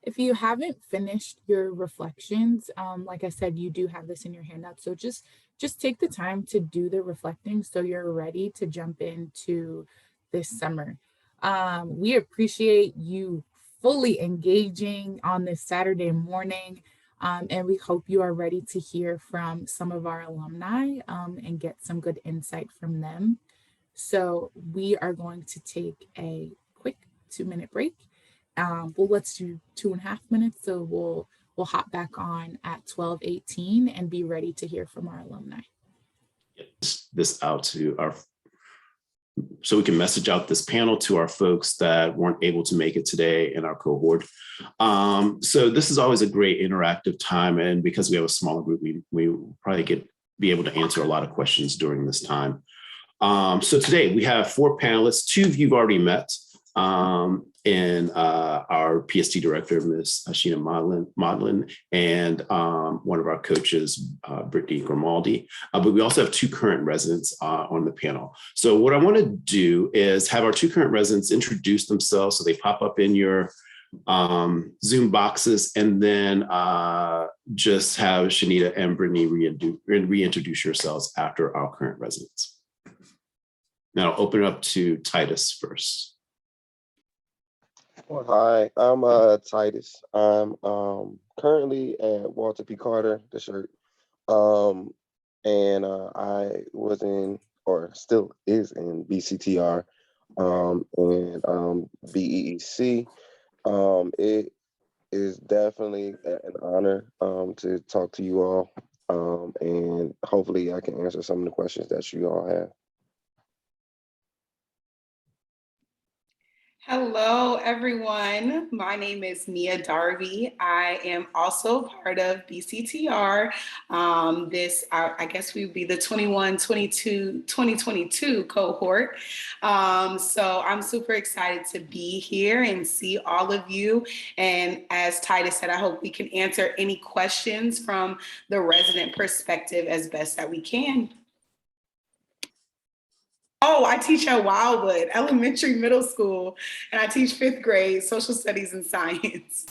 If you haven't finished your reflections, like I said, you do have this in your handout. So just take the time to do the reflecting so you're ready to jump into this summer. We appreciate you fully engaging on this Saturday morning. And we hope you are ready to hear from some of our alumni and get some good insight from them. So we are going to take a quick 2-minute break. Well, let's do 2.5 minutes. So we'll hop back on at 12:18 and be ready to hear from our alumni. Get this out to our, so we can message out this panel to our folks that weren't able to make it today in our cohort. So this is always a great interactive time, and because we have a smaller group, we probably be able to answer a lot of questions during this time. So today we have 4 panelists. 2 of you've already met, and our PST director, Ms. Ashina Modlin, and one of our coaches, Brittany Grimaldi. But we also have 2 current residents on the panel. So what I want to do is have our 2 current residents introduce themselves, so they pop up in your Zoom boxes, and then just have Shanita and Brittany reintroduce yourselves after our current residents. Now I'll open it up to Titus first. Well, hi, I'm Titus. I'm currently at Walter P. Carter, the shirt. And I was in, or still is in, BCTR and BEEC. It is definitely an honor to talk to you all. And hopefully I can answer some of the questions that you all have. Hello, everyone. My name is Nia Darby. I am also part of BCTR. I guess we would be the 2022 cohort. So I'm super excited to be here and see all of you. And as Titus said, I hope we can answer any questions from the resident perspective as best that we can. Oh, I teach at Wildwood Elementary Middle School, and I teach 5th grade social studies and science.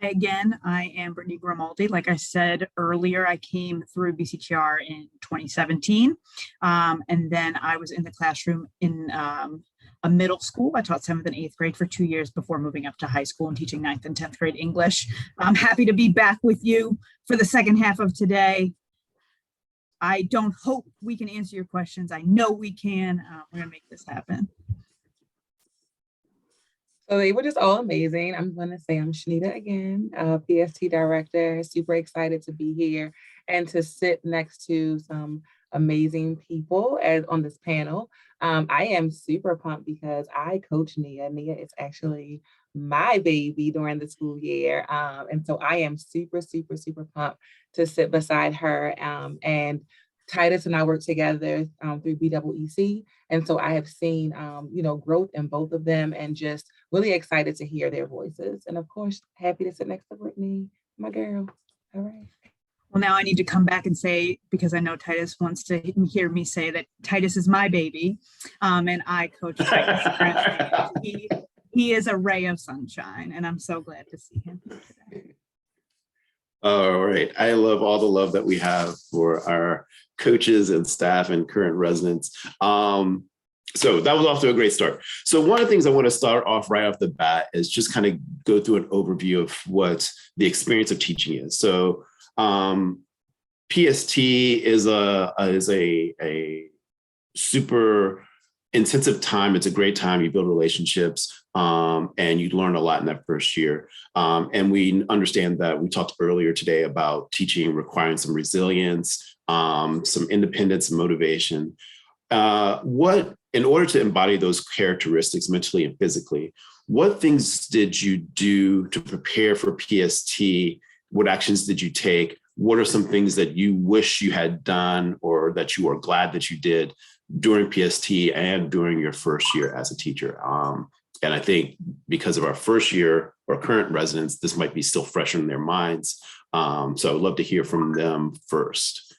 Again, I am Brittany Grimaldi. Like I said earlier, I came through BCTR in 2017, and then I was in the classroom in a middle school. I taught 7th and 8th grade for 2 years before moving up to high school and teaching 9th and 10th grade English. I'm happy to be back with you for the second half of today. I don't hope we can answer your questions. I know we can. We're gonna make this happen. So they were just all amazing. I'm gonna say I'm Shanita again, PST director, super excited to be here and to sit next to some amazing people on this panel. I am super pumped because I coach Nia. Nia is actually my baby during the school year. And so I am super, super, super pumped to sit beside her. And Titus and I work together through BEEC. And so I have seen, growth in both of them and just really excited to hear their voices. And of course, happy to sit next to Brittany, my girl. All right. Well, now I need to come back and say, because I know Titus wants to hear me say that Titus is my baby, and I coach Titus. He is a ray of sunshine, and I'm so glad to see him today. All right. I love all the love that we have for our coaches and staff and current residents. So that was off to a great start. So one of the things I want to start off right off the bat is just kind of go through an overview of what the experience of teaching is. So PST is a super intensive time. It's a great time. You build relationships and you learn a lot in that first year. And we understand that we talked earlier today about teaching requiring some resilience, some independence and motivation. In order to embody those characteristics mentally and physically, what things did you do to prepare for PST? What actions did you take? What are some things that you wish you had done or that you are glad that you did during PST and during your first year as a teacher? And I think because of our first year or current residents, this might be still fresh in their minds. So I'd love to hear from them first,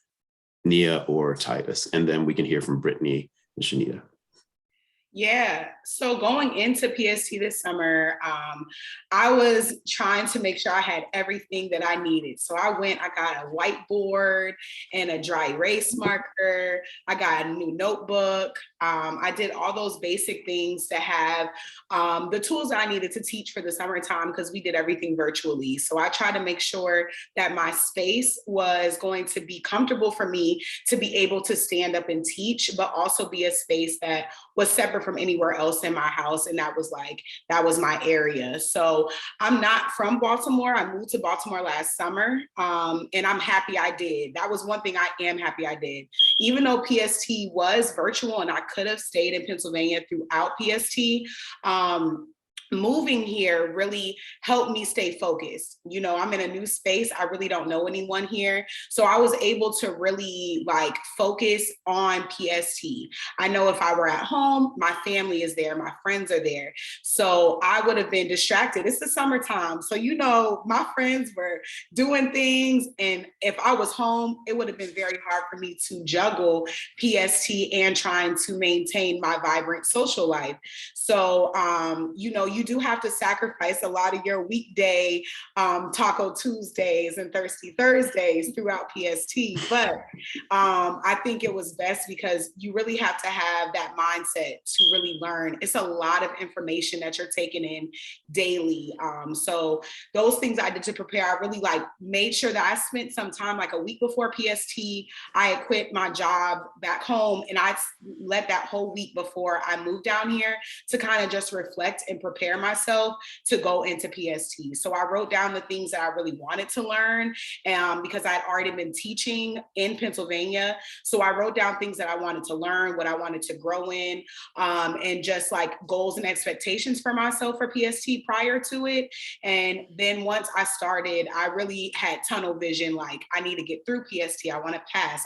Nia or Titus, and then we can hear from Brittany and Shanita. Yeah. So going into PST this summer, I was trying to make sure I had everything that I needed. So I got a whiteboard and a dry erase marker. I got a new notebook. I did all those basic things to have the tools that I needed to teach for the summertime because we did everything virtually. So I tried to make sure that my space was going to be comfortable for me to be able to stand up and teach, but also be a space that was separate from anywhere else in my house. And that was my area. So I'm not from Baltimore. I moved to Baltimore last summer. And I'm happy I did. That was one thing I am happy I did. Even though PST was virtual and I could have stayed in Pennsylvania throughout PST, moving here really helped me stay focused. You know, I'm in a new space. I really don't know anyone here. So I was able to really like focus on PST. I know if I were at home, my family is there, my friends are there. So I would have been distracted. It's the summertime. So, you know, my friends were doing things. And if I was home, it would have been very hard for me to juggle PST and trying to maintain my vibrant social life. So, you know, you do have to sacrifice a lot of your weekday Taco Tuesdays and Thirsty Thursdays throughout PST. But I think it was best because you really have to have that mindset to really learn. It's a lot of information that you're taking in daily. So those things I did to prepare, I really like made sure that I spent some time like a week before PST. I had quit my job back home and I let that whole week before I moved down here to kind of just reflect and prepare myself to go into PST. So I wrote down the things that I really wanted to learn because I'd already been teaching in Pennsylvania. So I wrote down things that I wanted to learn, what I wanted to grow in, and just like goals and expectations for myself for PST prior to it. And then once I started, I really had tunnel vision, like I need to get through PST. I want to pass.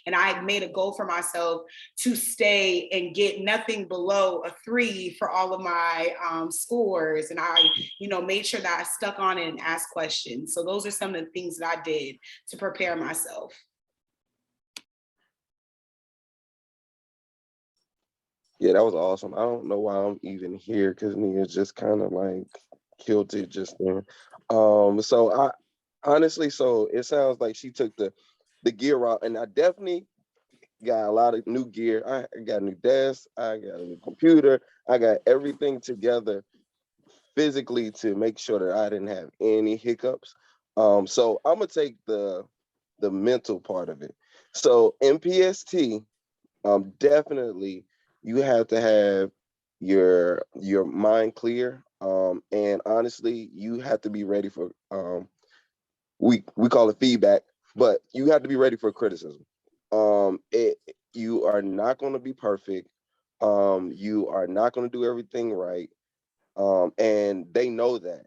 And I made a goal for myself to stay and get nothing below a 3 for all of my scores. And I, you know, made sure that I stuck on it and asked questions. So those are some of the things that I did to prepare myself. Yeah, that was awesome. I don't know why I'm even here because Nia just kind of like killed it just then. So I honestly, so it sounds like she took the gear out, and I definitely got a lot of new gear. I got a new desk, I got a new computer, I got everything together physically to make sure that I didn't have any hiccups. So I'm gonna take the mental part of it. So in PST, definitely you have to have your mind clear. And honestly, you have to be ready for we call it feedback, but you have to be ready for criticism. You are not going to be perfect. You are not going to do everything right. And they know that.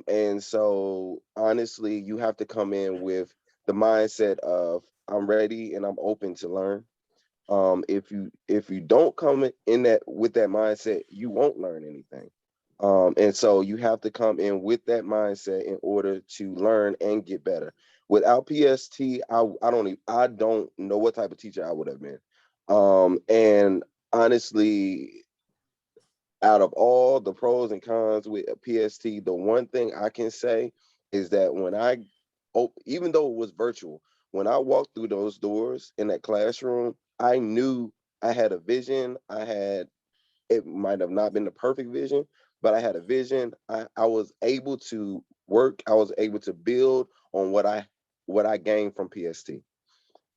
And so honestly, you have to come in with the mindset of I'm ready and I'm open to learn. If you don't come in that with that mindset, you won't learn anything. And so you have to come in with that mindset in order to learn and get better. Without PST, I don't know what type of teacher I would have been. And honestly, out of all the pros and cons with PST, the one thing I can say is that even though it was virtual, when I walked through those doors in that classroom, I knew I had a vision. It might have not been the perfect vision, but I had a vision. I was able to work. I was able to build on what I gained from PST.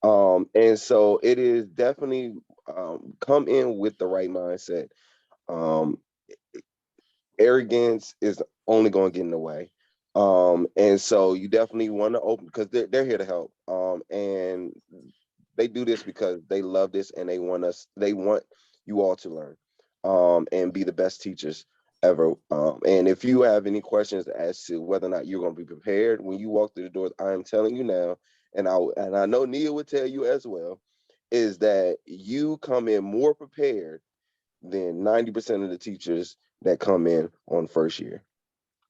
And so it is definitely come in with the right mindset. Um, Arrogance is only going to get in the way. And so you definitely want to open because they're here to help. And they do this because they love this and they want you all to learn and be the best teachers ever. And if you have any questions as to whether or not you're going to be prepared when you walk through the doors, I am telling you now, and I know Nia would tell you as well, is that you come in more prepared than 90% of the teachers that come in on first year.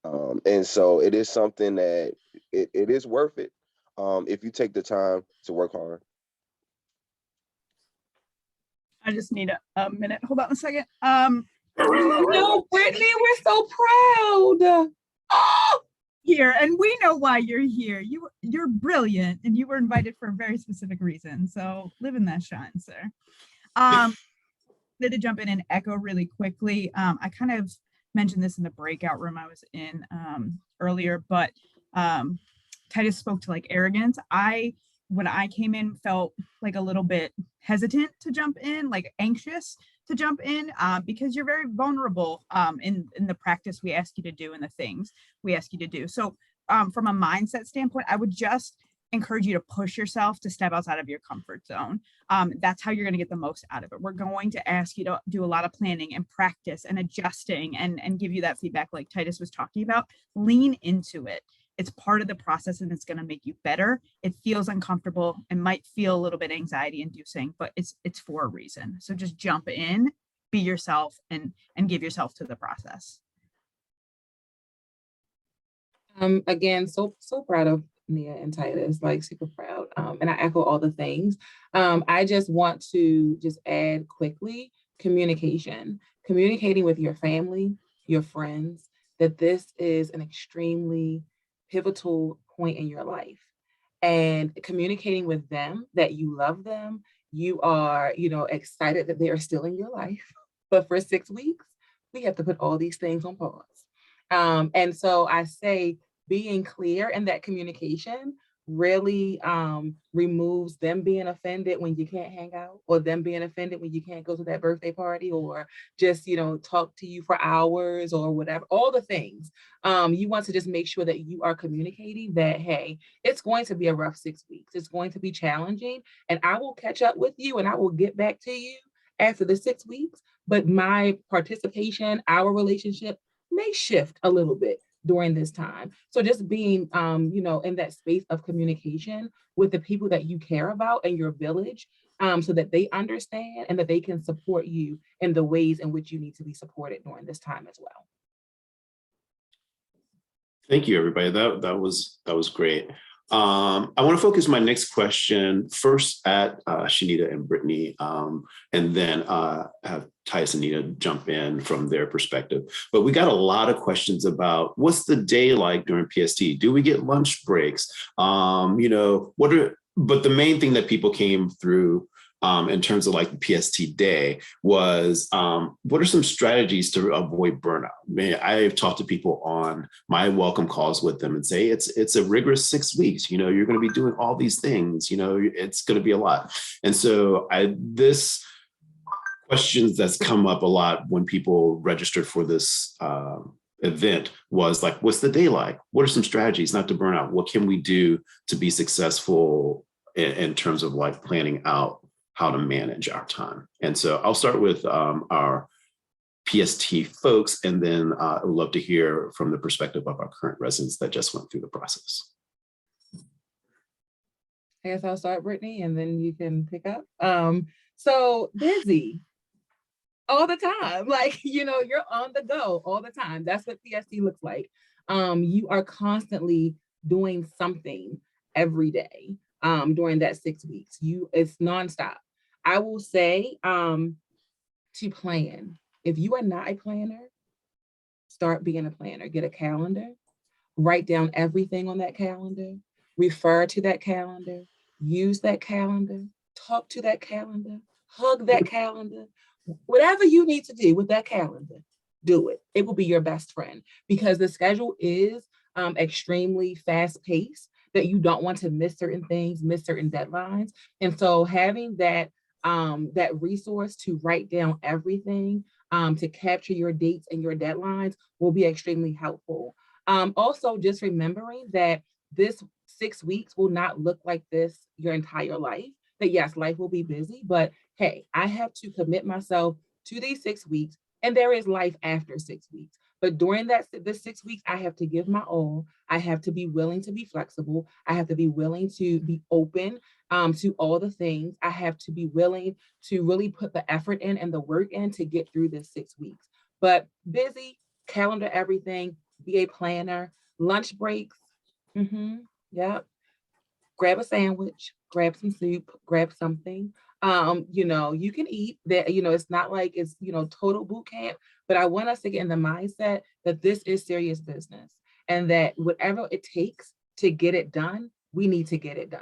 And so it is something that it is worth it if you take the time to work hard. I just need a minute. Hold on a second. No, Brittany, we're so proud. Oh, Here, and we know why you're here. You're brilliant, and you were invited for a very specific reason. So live in that shine, sir. To jump in and echo really quickly. I kind of mentioned this in the breakout room I was in earlier, but Titus spoke to like arrogance. When I came in, felt like a little bit hesitant to jump in, like anxious to jump in, because you're very vulnerable in the practice we ask you to do and the things we ask you to do. So from a mindset standpoint, I would just encourage you to push yourself to step outside of your comfort zone. That's how you're going to get the most out of it. We're going to ask you to do a lot of planning and practice and adjusting and give you that feedback like Titus was talking about. Lean into it. It's part of the process and it's going to make you better. It feels uncomfortable and might feel a little bit anxiety inducing, but it's for a reason. So just jump in, be yourself, and give yourself to the process. Again, so proud of Nia and Titus, like super proud. And I echo all the things. I just want to just add quickly, communicating with your family, your friends, that this is an extremely pivotal point in your life, and communicating with them that you love them, you are, excited that they are still in your life, but for 6 weeks, we have to put all these things on pause. And so I say being clear in that communication really removes them being offended when you can't hang out, or them being offended when you can't go to that birthday party, or just, talk to you for hours or whatever, all the things. You want to just make sure that you are communicating that, hey, it's going to be a rough 6 weeks. It's going to be challenging, and I will catch up with you and I will get back to you after the 6 weeks. But my participation, our relationship may shift a little bit during this time. So just being, in that space of communication with the people that you care about and your village, so that they understand and that they can support you in the ways in which you need to be supported during this time as well. Thank you, everybody. That was great. I want to focus my next question first at Shanita and Brittany, and then have Titus and Nina jump in from their perspective. But we got a lot of questions about what's the day like during PST? Do we get lunch breaks? But the main thing that people came through in terms of like the PST day was what are some strategies to avoid burnout? I've talked to people on my welcome calls with them and say it's a rigorous 6 weeks. You're going to be doing all these things. It's going to be a lot. And so this questions that's come up a lot when people registered for this event was like, what's the day like? What are some strategies not to burn out? What can we do to be successful in terms of like planning out how to manage our time? And so I'll start with our PST folks, and then I would love to hear from the perspective of our current residents that just went through the process. I guess I'll start, Brittany, and then you can pick up. So busy all the time. Like, you're on the go all the time. That's what PST looks like. You are constantly doing something every day during that 6 weeks. It's nonstop. I will say to plan. If you are not a planner, start being a planner. Get a calendar, write down everything on that calendar, refer to that calendar, use that calendar, talk to that calendar, hug that calendar. Whatever you need to do with that calendar, do it. It will be your best friend, because the schedule is extremely fast paced, that you don't want to miss certain things, miss certain deadlines. And so having that resource to write down everything, to capture your dates and your deadlines will be extremely helpful. Also, just remembering that this 6 weeks will not look like this your entire life. That yes, life will be busy, but hey, I have to commit myself to these 6 weeks, and there is life after 6 weeks. But during this 6 weeks, I have to give my all. I have to be willing to be flexible. I have to be willing to be open to all the things. I have to be willing to really put the effort in and the work in to get through this 6 weeks. But busy, calendar everything, be a planner, lunch breaks. Yeah. Grab a sandwich, grab some soup, grab something. You know, you can eat that, you know, it's not like it's, you know, total boot camp, but I want us to get in the mindset that this is serious business and that whatever it takes to get it done, we need to get it done.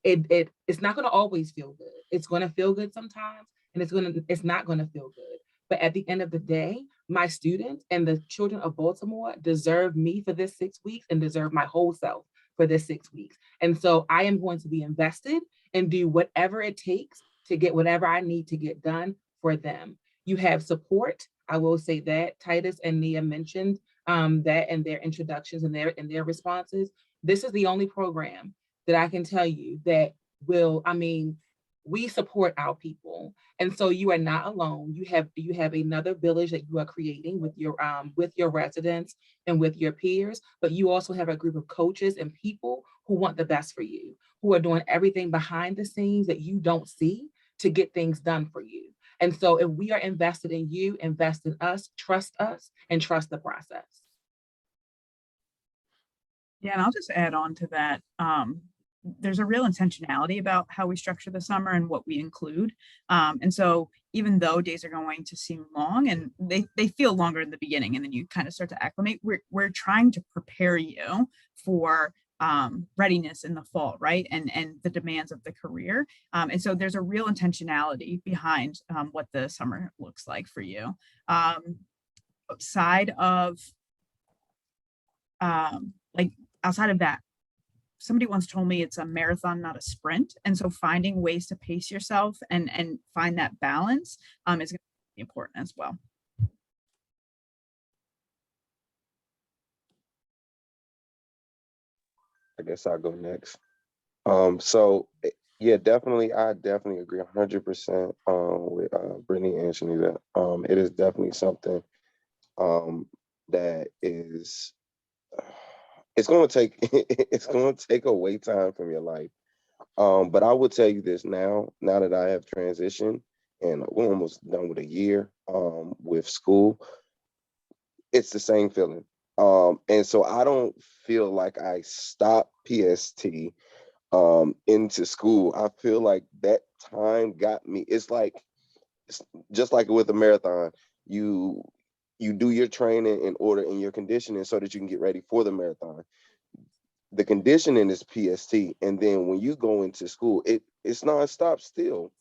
It's not going to always feel good. It's going to feel good sometimes, and it's not going to feel good. But at the end of the day, my students and the children of Baltimore deserve me for this 6 weeks and deserve my whole self for this 6 weeks. And so I am going to be invested and do whatever it takes to get whatever I need to get done for them. You have support. I will say that Titus and Nia mentioned that in their introductions and their responses. This is the only program that I can tell you that will, I mean, we support our people. And so you are not alone. You have another village that you are creating with your residents and with your peers, but you also have a group of coaches and people who want the best for you, who are doing everything behind the scenes that you don't see to get things done for you. And so if we are invested in you, invest in us, and trust the process. Yeah, and I'll just add on to that. There's a real intentionality about how we structure the summer and what we include. And so even though days are going to seem long and they feel longer in the beginning and then you kind of start to acclimate, we're trying to prepare you for readiness in the fall, right? And the demands of the career. And so there's a real intentionality behind what the summer looks like for you. Outside of outside of that, somebody once told me it's a marathon, not a sprint. And so finding ways to pace yourself and find that balance is going to be important as well. I guess I'll go next. So yeah, definitely, I definitely agree 100% with Brittany and Shanita. It is definitely something that is it's going to take it's going to take away time from your life. But I will tell you this now that I have transitioned and we're almost done with a year with school, it's the same feeling. And so I don't feel like I stopped PST into school. I feel like that time got me. It's just like with a marathon. You do your training in order and your conditioning so that you can get ready for the marathon. The conditioning is PST, and then when you go into school, it's nonstop still.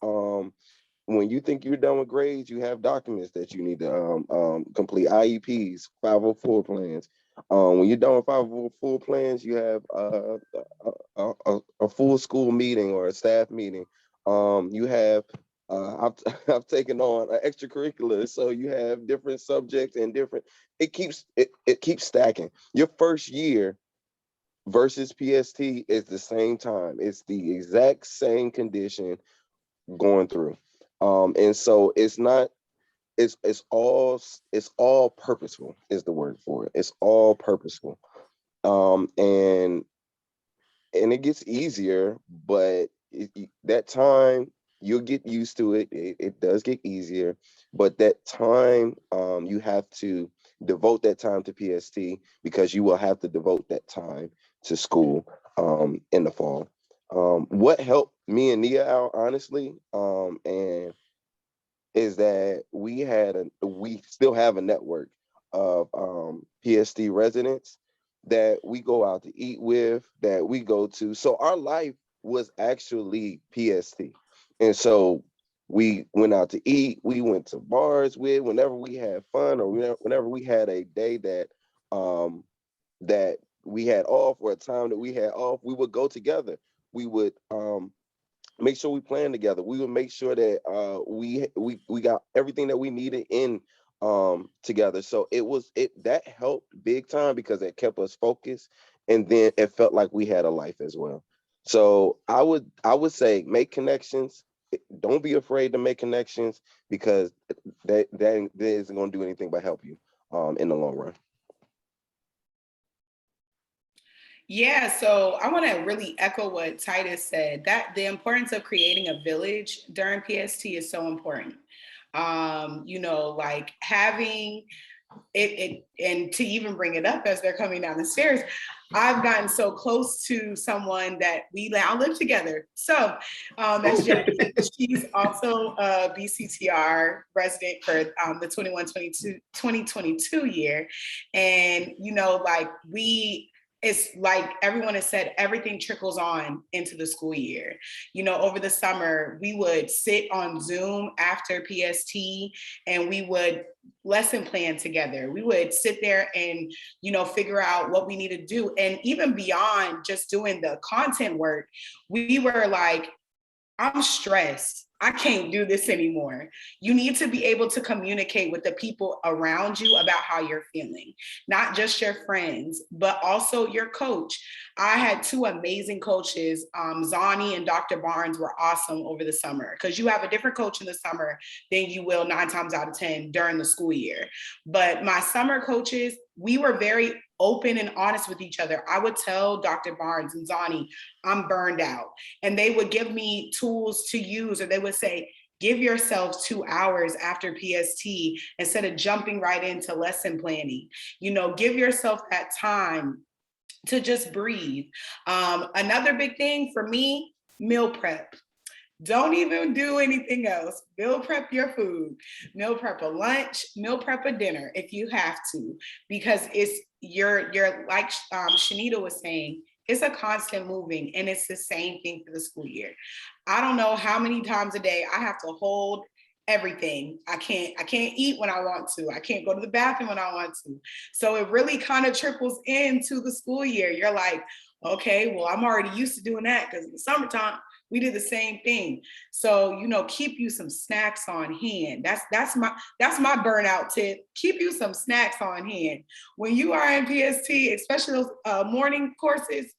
When you think you're done with grades, you have documents that you need to complete, IEPs, 504 plans. When you're done with 504 plans, you have a full school meeting or a staff meeting. You have I've taken on an extracurricular, so you have different subjects and different. It keeps stacking. Your first year versus PST is the same time. It's the exact same condition going through. And so it's all purposeful is the word for it. It's all purposeful. And it gets easier, but that time you'll get used to it. It does get easier, but that time you have to devote that time to PST because you will have to devote that time to school in the fall. What helped me and Nia out, honestly, and is that we still have a network of PST residents that we go out to eat with, that we go to. So our life was actually PST. And so we went out to eat, we went to bars with, whenever we had fun or whenever we had a day that we had off or a time that we had off, we would go together. We would make sure we plan together. We would make sure that we got everything that we needed in together. So that helped big time because it kept us focused, and then it felt like we had a life as well. So I would say make connections. Don't be afraid to make connections because that isn't going to do anything but help you in the long run. Yeah, so I want to really echo what Titus said, that the importance of creating a village during PST is so important. Like having and to even bring it up as they're coming down the stairs, I've gotten so close to someone that we now live together. So that's Jackie. She's also a BCTR resident for the 2022 year. And, you know, like it's like everyone has said, everything trickles on into the school year. You know, over the summer, we would sit on Zoom after PST and we would lesson plan together. We would sit there and, you know, figure out what we need to do. And even beyond just doing the content work, we were like, I'm stressed. I can't do this anymore. You need to be able to communicate with the people around you about how you're feeling, not just your friends, but also your coach. I had two amazing coaches. Zani and Dr. Barnes were awesome over the summer because you have a different coach in the summer than you will 9 times out of 10 during the school year. But my summer coaches, we were very open and honest with each other. I would tell Dr. Barnes and Zani, I'm burned out. And they would give me tools to use, or they would say, give yourself 2 hours after PST instead of jumping right into lesson planning. You know, give yourself that time to just breathe. Another big thing for me, meal prep. Don't even do anything else. Meal prep your food. Meal prep a lunch, meal prep a dinner if you have to, because it's you're like Shanita was saying, it's a constant moving, and it's the same thing for the school year. I don't know how many times a day I have to hold everything. I can't eat when I want to. I can't go to the bathroom when I want to. So it really kind of trickles into the school year. You're like, okay, well, I'm already used to doing that because in the summertime, we did the same thing. So, you know, keep you some snacks on hand. That's my burnout tip. Keep you some snacks on hand. When you are in PST, especially those morning courses,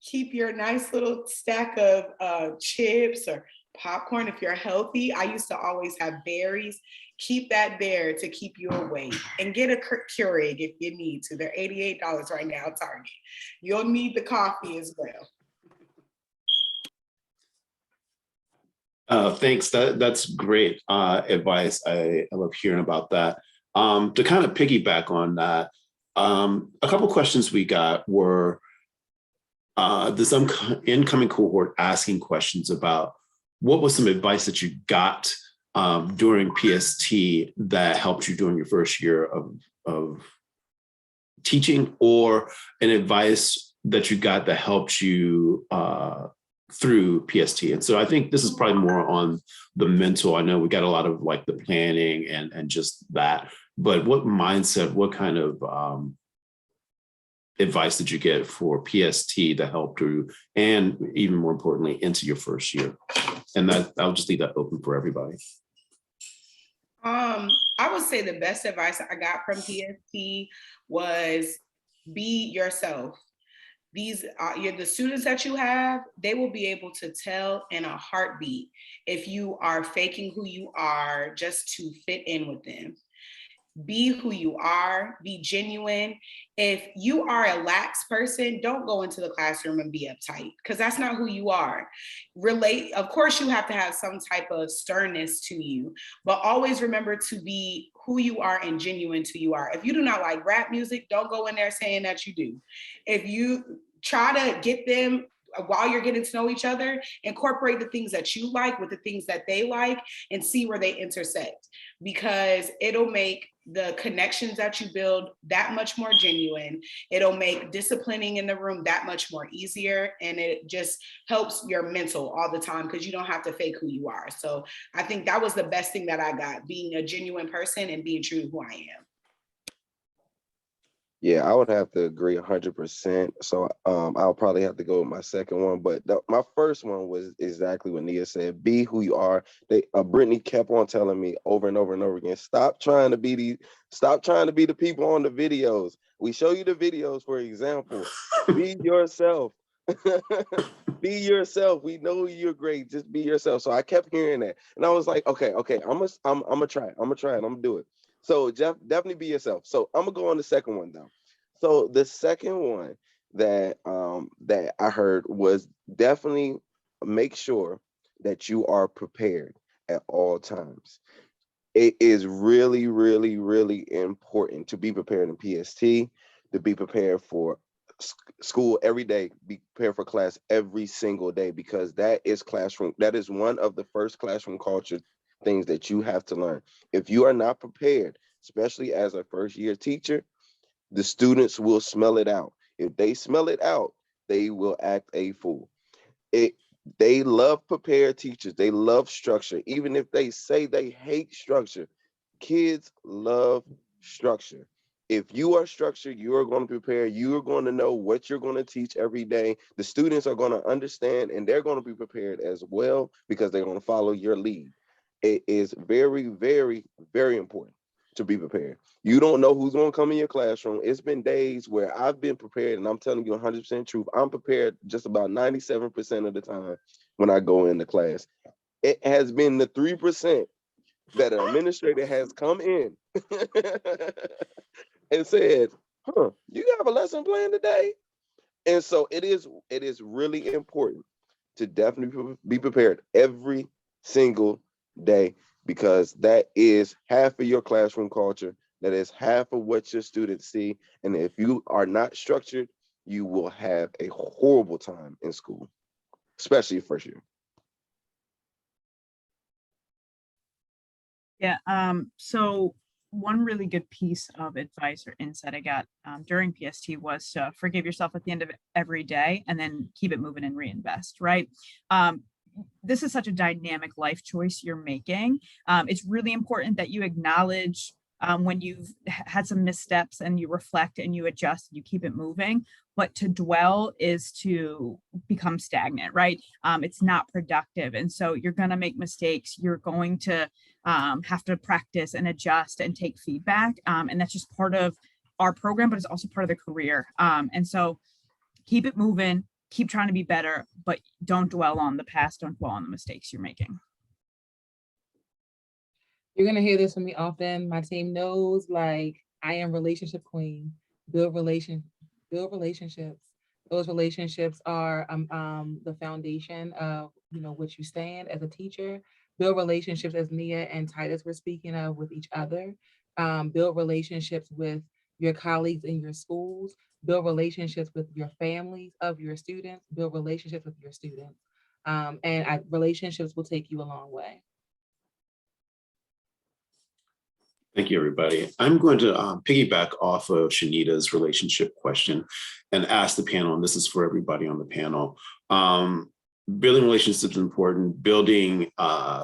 keep your nice little stack of chips or popcorn if you're healthy. I used to always have berries. Keep that there to keep you awake, and get a Keurig if you need to. They're $88 right now at Target. You'll need the coffee as well. Thanks. That's great advice. I love hearing about that. To kind of piggyback on that, a couple questions we got were this incoming cohort asking questions about what was some advice that you got during PST that helped you during your first year of teaching, or an advice that you got that helped you through PST. And so I think this is probably more on the mental. I know we got a lot of like the planning and just that, but what mindset, what kind of advice did you get for PST that helped you, and even more importantly, into your first year? And that I'll just leave that open for everybody. I would say the best advice I got from PST was be yourself. These the students that you have, they will be able to tell in a heartbeat if you are faking who you are just to fit in with them. Be who you are, be genuine. If you are a lax person, don't go into the classroom and be uptight, because that's not who you are. Relate, of course, you have to have some type of sternness to you, but always remember to be who you are and genuine to who you are. If you do not like rap music, don't go in there saying that you do. If you try to get them while you're getting to know each other, incorporate the things that you like with the things that they like and see where they intersect, because it'll make the connections that you build that much more genuine. It'll make disciplining in the room that much more easier. And it just helps your mental all the time because you don't have to fake who you are. So I think that was the best thing that I got, being a genuine person and being true to who I am. Yeah, I would have to agree 100%. So I'll probably have to go with my second one. But my first one was exactly what Nia said. Be who you are. Brittany kept on telling me over and over and over again, stop trying to be the people on the videos. We show you the videos, for example. Be yourself. Be yourself. We know you're great. Just be yourself. So I kept hearing that. And I was like, okay, I'm gonna try it. I'm gonna do it. So Jeff, definitely be yourself. So I'm gonna go on the second one though. So the second one that that I heard was definitely make sure that you are prepared at all times. it is really, really, really important to be prepared in PST, to be prepared for school every day, be prepared for class every single day, because that is classroom. That is one of the first classroom culture things that you have to learn. If you are not prepared, especially as a first year teacher, the students will smell it out. If they smell it out, they will act a fool. It They love prepared teachers. They love structure. Even if they say they hate structure, kids love structure. If you are structured, you are going to prepare. You are going to know what you're going to teach every day. The students are going to understand, and they're going to be prepared as well, because they're going to follow your lead. It is very, very, very important to be prepared. You don't know who's going to come in your classroom. It's been days where I've been prepared, and I'm telling you 100% truth. I'm prepared just about 97% of the time when I go into class. It has been the 3% that an administrator has come in and said, you have a lesson plan today? And so it is really important to definitely be prepared every single day, because that is half of your classroom culture. That is half of what your students see. And if you are not structured, you will have a horrible time in school, especially first year. Yeah. So one really good piece of advice or insight I got during PST was to forgive yourself at the end of every day and then keep it moving and reinvest, right? This is such a dynamic life choice you're making. It's really important that you acknowledge when you've had some missteps and you reflect and you adjust, you keep it moving. But to dwell is to become stagnant, right? It's not productive. And so you're going to make mistakes. You're going to have to practice and adjust and take feedback. And that's just part of our program, but it's also part of the career. And so keep it moving, keep trying to be better, but don't dwell on the past, don't dwell on the mistakes you're making. You're gonna hear this from me often. My team knows, like, I am relationship queen. Build build relationships. Those relationships are the foundation of what you stand as a teacher. Build relationships, as Nia and Titus were speaking of, with each other. Build relationships with your colleagues in your schools. Build relationships with your families of your students. Build relationships with your students. Relationships will take you a long way. Thank you, everybody. I'm going to piggyback off of Shanita's relationship question and ask the panel, and this is for everybody on the panel. Building relationships is important, building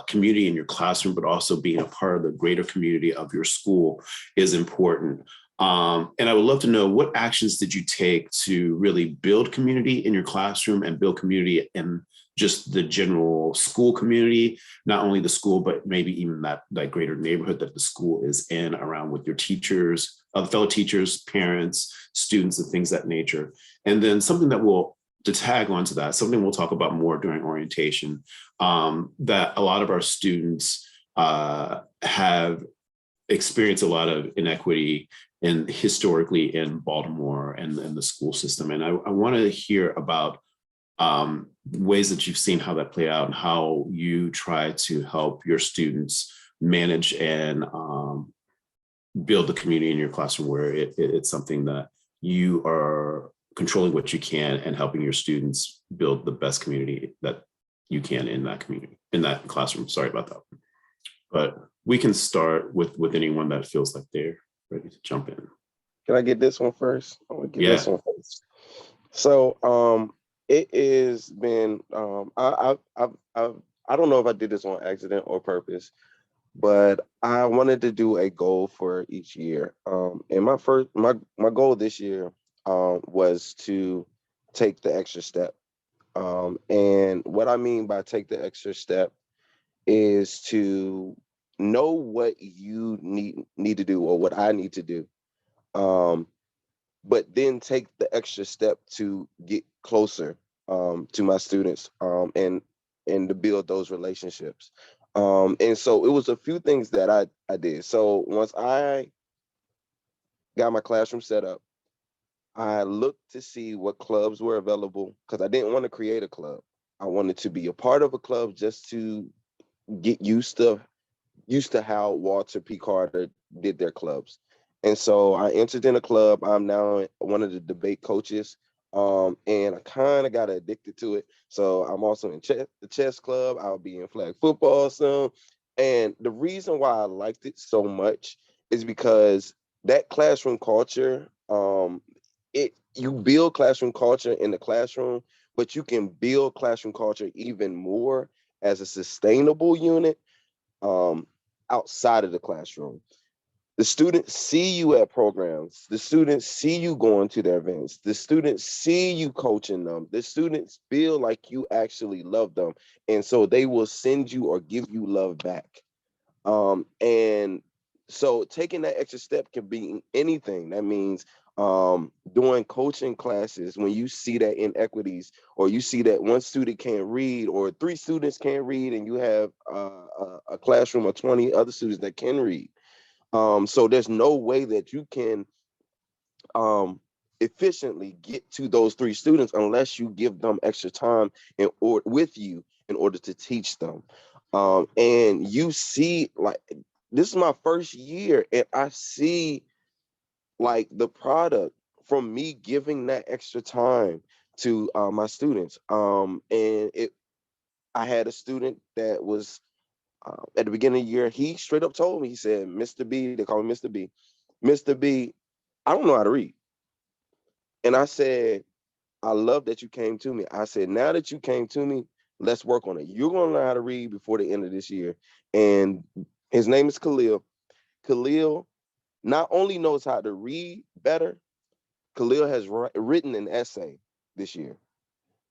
community in your classroom, but also being a part of the greater community of your school is important. And I would love to know, what actions did you take to really build community in your classroom and build community in just the general school community, not only the school, but maybe even that greater neighborhood that the school is in, around with your teachers, fellow teachers, parents, students, and things of that nature. And then something that will, to tag onto that, something we'll talk about more during orientation, that a lot of our students have experienced a lot of inequity historically in Baltimore and the school system. And I want to hear about ways that you've seen how that play out and how you try to help your students manage and build the community in your classroom, where it's something that you are controlling what you can and helping your students build the best community that you can in that community, in that classroom. Sorry about that. But we can start with anyone that feels like they're ready to jump in. Can I get this one first? I want to get this Yeah. one first. So it has been I don't know if I did this on accident or purpose, but I wanted to do a goal for each year. And my goal this year was to take the extra step. And what I mean by take the extra step is to know what you need to do, or what I need to do. But then take the extra step to get closer to my students, and to build those relationships. And so it was a few things that I did. So once I got my classroom set up, I looked to see what clubs were available, because I didn't want to create a club. I wanted to be a part of a club just to get used to used to how Walter P. Carter did their clubs. And so I entered in a club. I'm now one of the debate coaches. And I kind of got addicted to it. So I'm also in the chess club. I'll be in flag football soon. And the reason why I liked it so much is because that classroom culture, you build classroom culture in the classroom, but you can build classroom culture even more as a sustainable unit um, outside of the classroom. The students see you at programs. The students see you going to their events. The students see you coaching them. The students feel like you actually love them. And so they will send you or give you love back. And so taking that extra step can be anything. That means doing coaching classes when you see that inequities, or you see that one student can't read, or 3 students can't read, and you have a classroom of 20 other students that can read. So there's no way that you can efficiently get to those 3 students unless you give them extra time or with you in order to teach them. And you see, like, this is my first year, and I see like the product from me giving that extra time to my students. I had a student that was at the beginning of the year. He straight up told me, he said, "Mr. B," they call me Mr. B. "Mr. B, I don't know how to read." And I said, "I love that you came to me." I said, "Now that you came to me, let's work on it. You're going to learn how to read before the end of this year." And his name is Khalil. Khalil not only knows how to read better, Khalil has written an essay this year.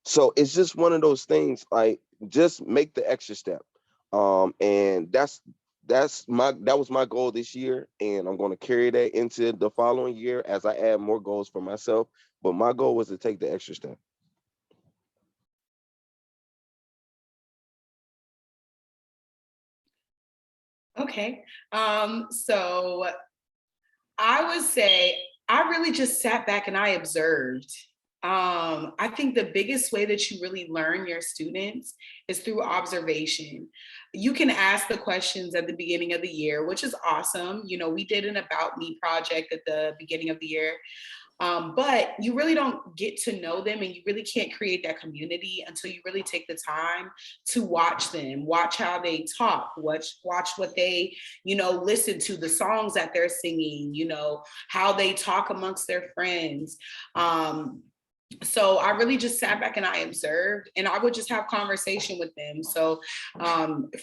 So it's just one of those things, like, just make the extra step. And that was my goal this year, and I'm going to carry that into the following year as I add more goals for myself. But my goal was to take the extra step. Okay. So I would say I really just sat back and I observed. I think the biggest way that you really learn your students is through observation. You can ask the questions at the beginning of the year, which is awesome. You know, we did an About Me project at the beginning of the year. But you really don't get to know them, and you really can't create that community until you really take the time to watch them, watch how they talk, watch what they, listen to, the songs that they're singing, how they talk amongst their friends. So I really just sat back and I observed, and I would just have conversation with them. So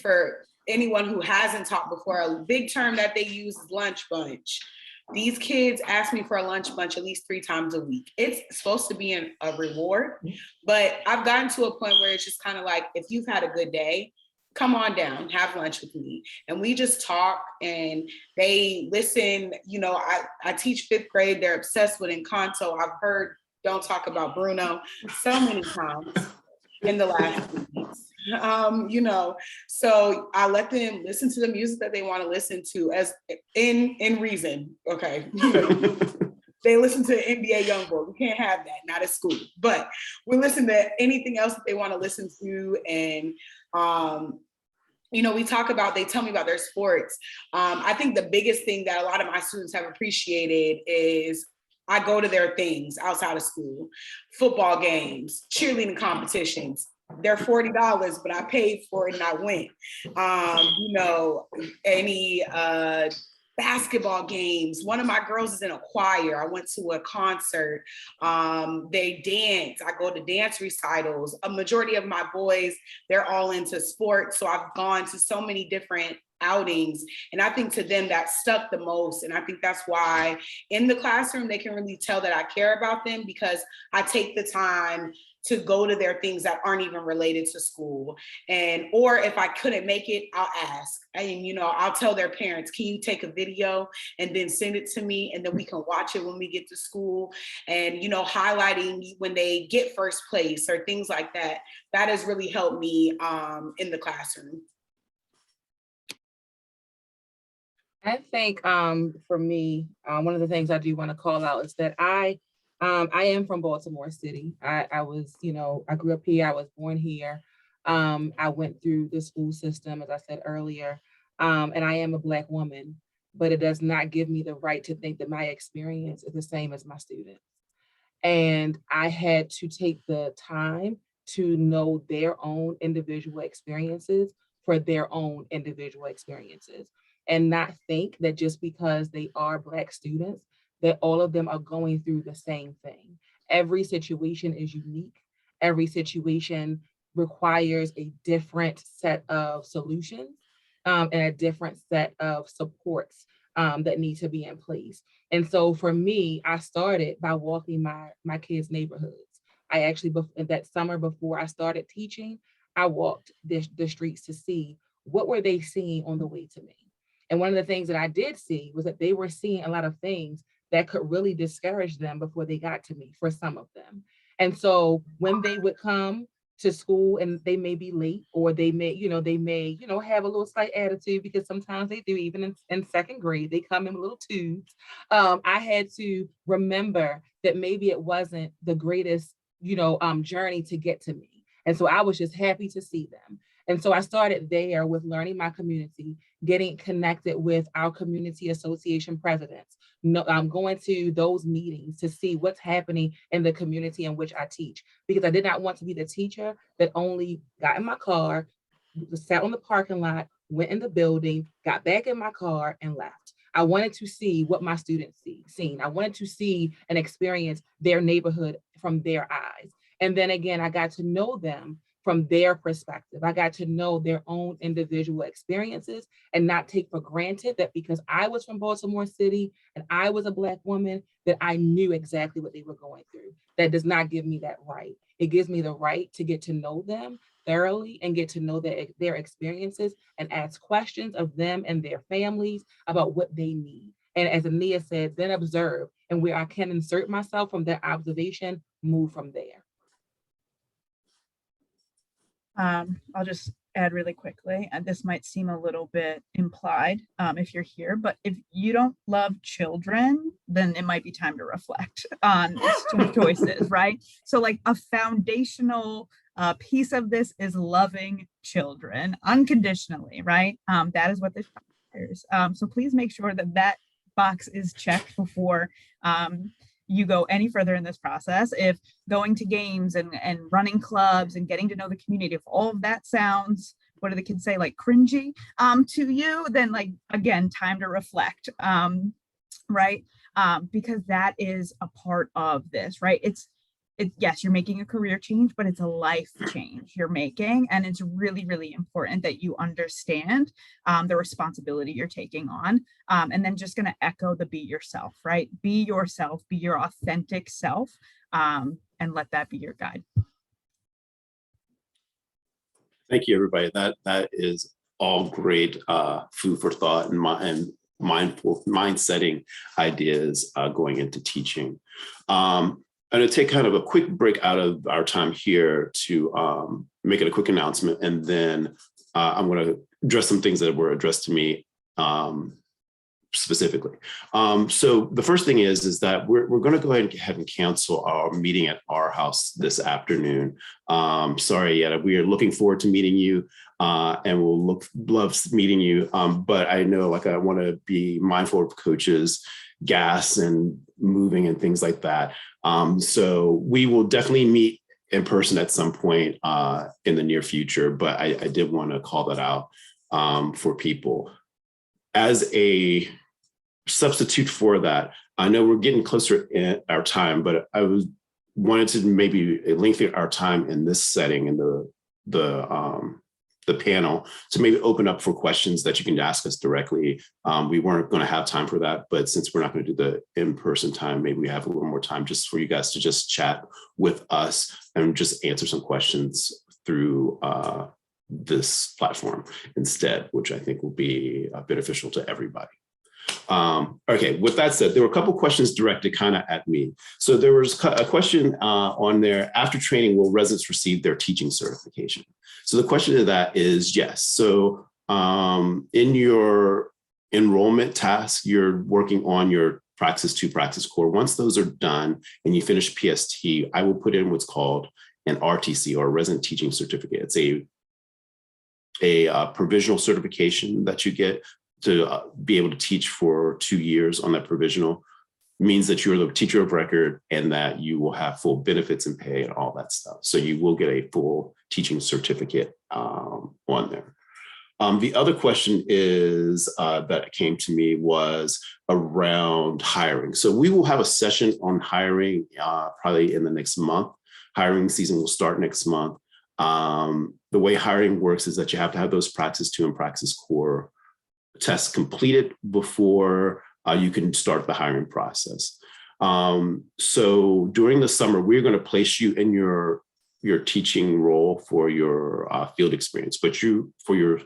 for anyone who hasn't taught before, a big term that they use is lunch bunch. These kids ask me for a lunch bunch at least 3 times a week. It's supposed to be a reward, but I've gotten to a point where it's just kind of like, if you've had a good day, come on down, have lunch with me. And we just talk and they listen. I teach 5th grade. They're obsessed with Encanto. I've heard Don't Talk About Bruno so many times in the last few weeks. So I let them listen to the music that they want to listen to, as in reason. Okay. They listen to NBA Youngboy. We can't have that, not at school. But we listen to anything else that they want to listen to. And they tell me about their sports. I think the biggest thing that a lot of my students have appreciated is I go to their things outside of school, football games, cheerleading competitions. They're $40, but I paid for it and I went. Any basketball games. One of my girls is in a choir. I went to a concert. They dance. I go to dance recitals. A majority of my boys, they're all into sports. So I've gone to so many different outings, and I think to them that stuck the most. And I think that's why in the classroom they can really tell that I care about them, because I take the time to go to their things that aren't even related to school. Or if I couldn't make it, I'll ask. And I'll tell their parents, can you take a video and then send it to me, and then we can watch it when we get to school. And highlighting when they get first place or things like that. That has really helped me in the classroom. I think for me, one of the things I do want to call out is that I am from Baltimore City. I was, I grew up here. I was born here. I went through the school system, as I said earlier. And I am a Black woman, but it does not give me the right to think that my experience is the same as my students. And I had to take the time to know their own individual experiences for their own individual experiences, and not think that just because they are Black students, that all of them are going through the same thing. Every situation is unique. Every situation requires a different set of solutions, and a different set of supports that need to be in place. And so for me, I started by walking my kids' neighborhoods. I actually, that summer before I started teaching, I walked the streets to see what were they seeing on the way to me. And one of the things that I did see was that they were seeing a lot of things that could really discourage them before they got to me, for some of them. And so when they would come to school and they may be late, or they may, have a little slight attitude, because sometimes they do, even in second grade, they come in little tubes. I had to remember that maybe it wasn't the greatest, journey to get to me. And so I was just happy to see them. And so I started there with learning my community, getting connected with our community association presidents. I'm going to those meetings to see what's happening in the community in which I teach, because I did not want to be the teacher that only got in my car, sat on the parking lot, went in the building, got back in my car, and left. I wanted to see what my students seen. I wanted to see and experience their neighborhood from their eyes. And then again, I got to know them from their perspective. I got to know their own individual experiences, and not take for granted that because I was from Baltimore City and I was a Black woman, that I knew exactly what they were going through. That does not give me that right. It gives me the right to get to know them thoroughly and get to know their experiences, and ask questions of them and their families about what they need. And as Ania said, then observe, and where I can insert myself from that observation, move from there. I'll just add really quickly, and this might seem a little bit implied if you're here, but if you don't love children, then it might be time to reflect on some choices, right? So like a foundational piece of this is loving children unconditionally, right? That is what this requires. So please make sure that that box is checked before you go any further in this process. If going to games and running clubs and getting to know the community, if all of that sounds, what do the kids say, like cringy to you, then like, again, time to reflect, right? Because that is a part of this, right? It's yes, you're making a career change, but it's a life change you're making. And it's really, really important that you understand the responsibility you're taking on. And then just going to echo the be yourself, right? Be yourself, be your authentic self, and let that be your guide. Thank you, everybody. That is all great food for thought and mind setting ideas going into teaching. I'm going to take kind of a quick break out of our time here to make it a quick announcement, and then I'm going to address some things that were addressed to me specifically. So the first thing is that we're going to go ahead and cancel our meeting at our house this afternoon. Sorry, Yetta, we are looking forward to meeting you, and we'll love meeting you. But I know, like, I want to be mindful of coaches' gas and moving and things like that. So we will definitely meet in person at some point in the near future, but I did want to call that out for people. As a substitute for that, I know we're getting closer in our time, but I wanted to maybe lengthen our time in this setting in the panel to maybe open up for questions that you can ask us directly. We weren't going to have time for that, but since we're not going to do the in-person time, maybe we have a little more time just for you guys to just chat with us and just answer some questions through this platform instead, which I think will be beneficial to everybody. Okay, with that said, there were a couple questions directed kind of at me. So there was a question on there: after training, will residents receive their teaching certification? So the question to that is yes. So in your enrollment task, you're working on your Praxis 2, Praxis Core. Once those are done and you finish PST, I will put in what's called an RTC, or Resident Teaching Certificate. It's a a provisional certification that you get to be able to teach for 2 years on that provisional. Means that you're the teacher of record and that you will have full benefits and pay and all that stuff. So you will get a full teaching certificate on there. The other question is that came to me was around hiring. So we will have a session on hiring probably in the next month. Hiring season will start next month. The way hiring works is that you have to have those Praxis 2 and Praxis Core tests completed before you can start the hiring process. So during the summer, we're going to place you in your teaching role for your field experience, but for your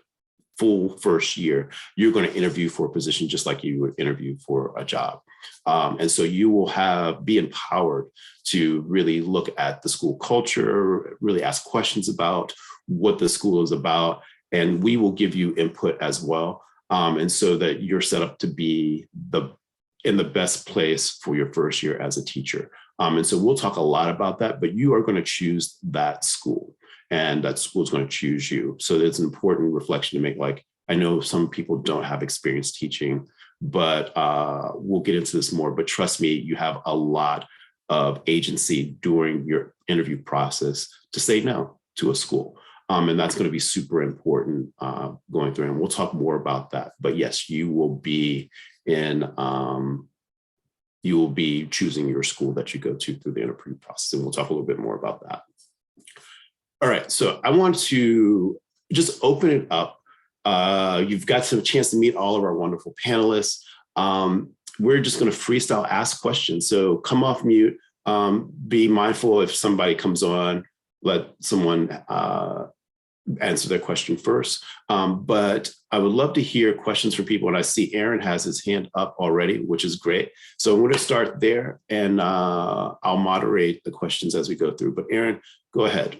full first year, you're going to interview for a position just like you would interview for a job. And so you will be empowered to really look at the school culture, really ask questions about what the school is about, and we will give you input as well. And so that you're set up to be in the best place for your first year as a teacher. And so we'll talk a lot about that, but you are going to choose that school and that school is going to choose you. So it's an important reflection to make. Like, I know some people don't have experience teaching, but we'll get into this more, but trust me, you have a lot of agency during your interview process to say no to a school. And that's going to be super important going through. And we'll talk more about that. But yes, you will be choosing your school that you go to through the interview process. And we'll talk a little bit more about that. All right. So I want to just open it up. You've got a chance to meet all of our wonderful panelists. We're just going to freestyle ask questions. So come off mute. Be mindful if somebody comes on, let someone answer their question first. But I would love to hear questions from people. And I see Aaron has his hand up already, which is great. So I'm going to start there and I'll moderate the questions as we go through. But Aaron, go ahead.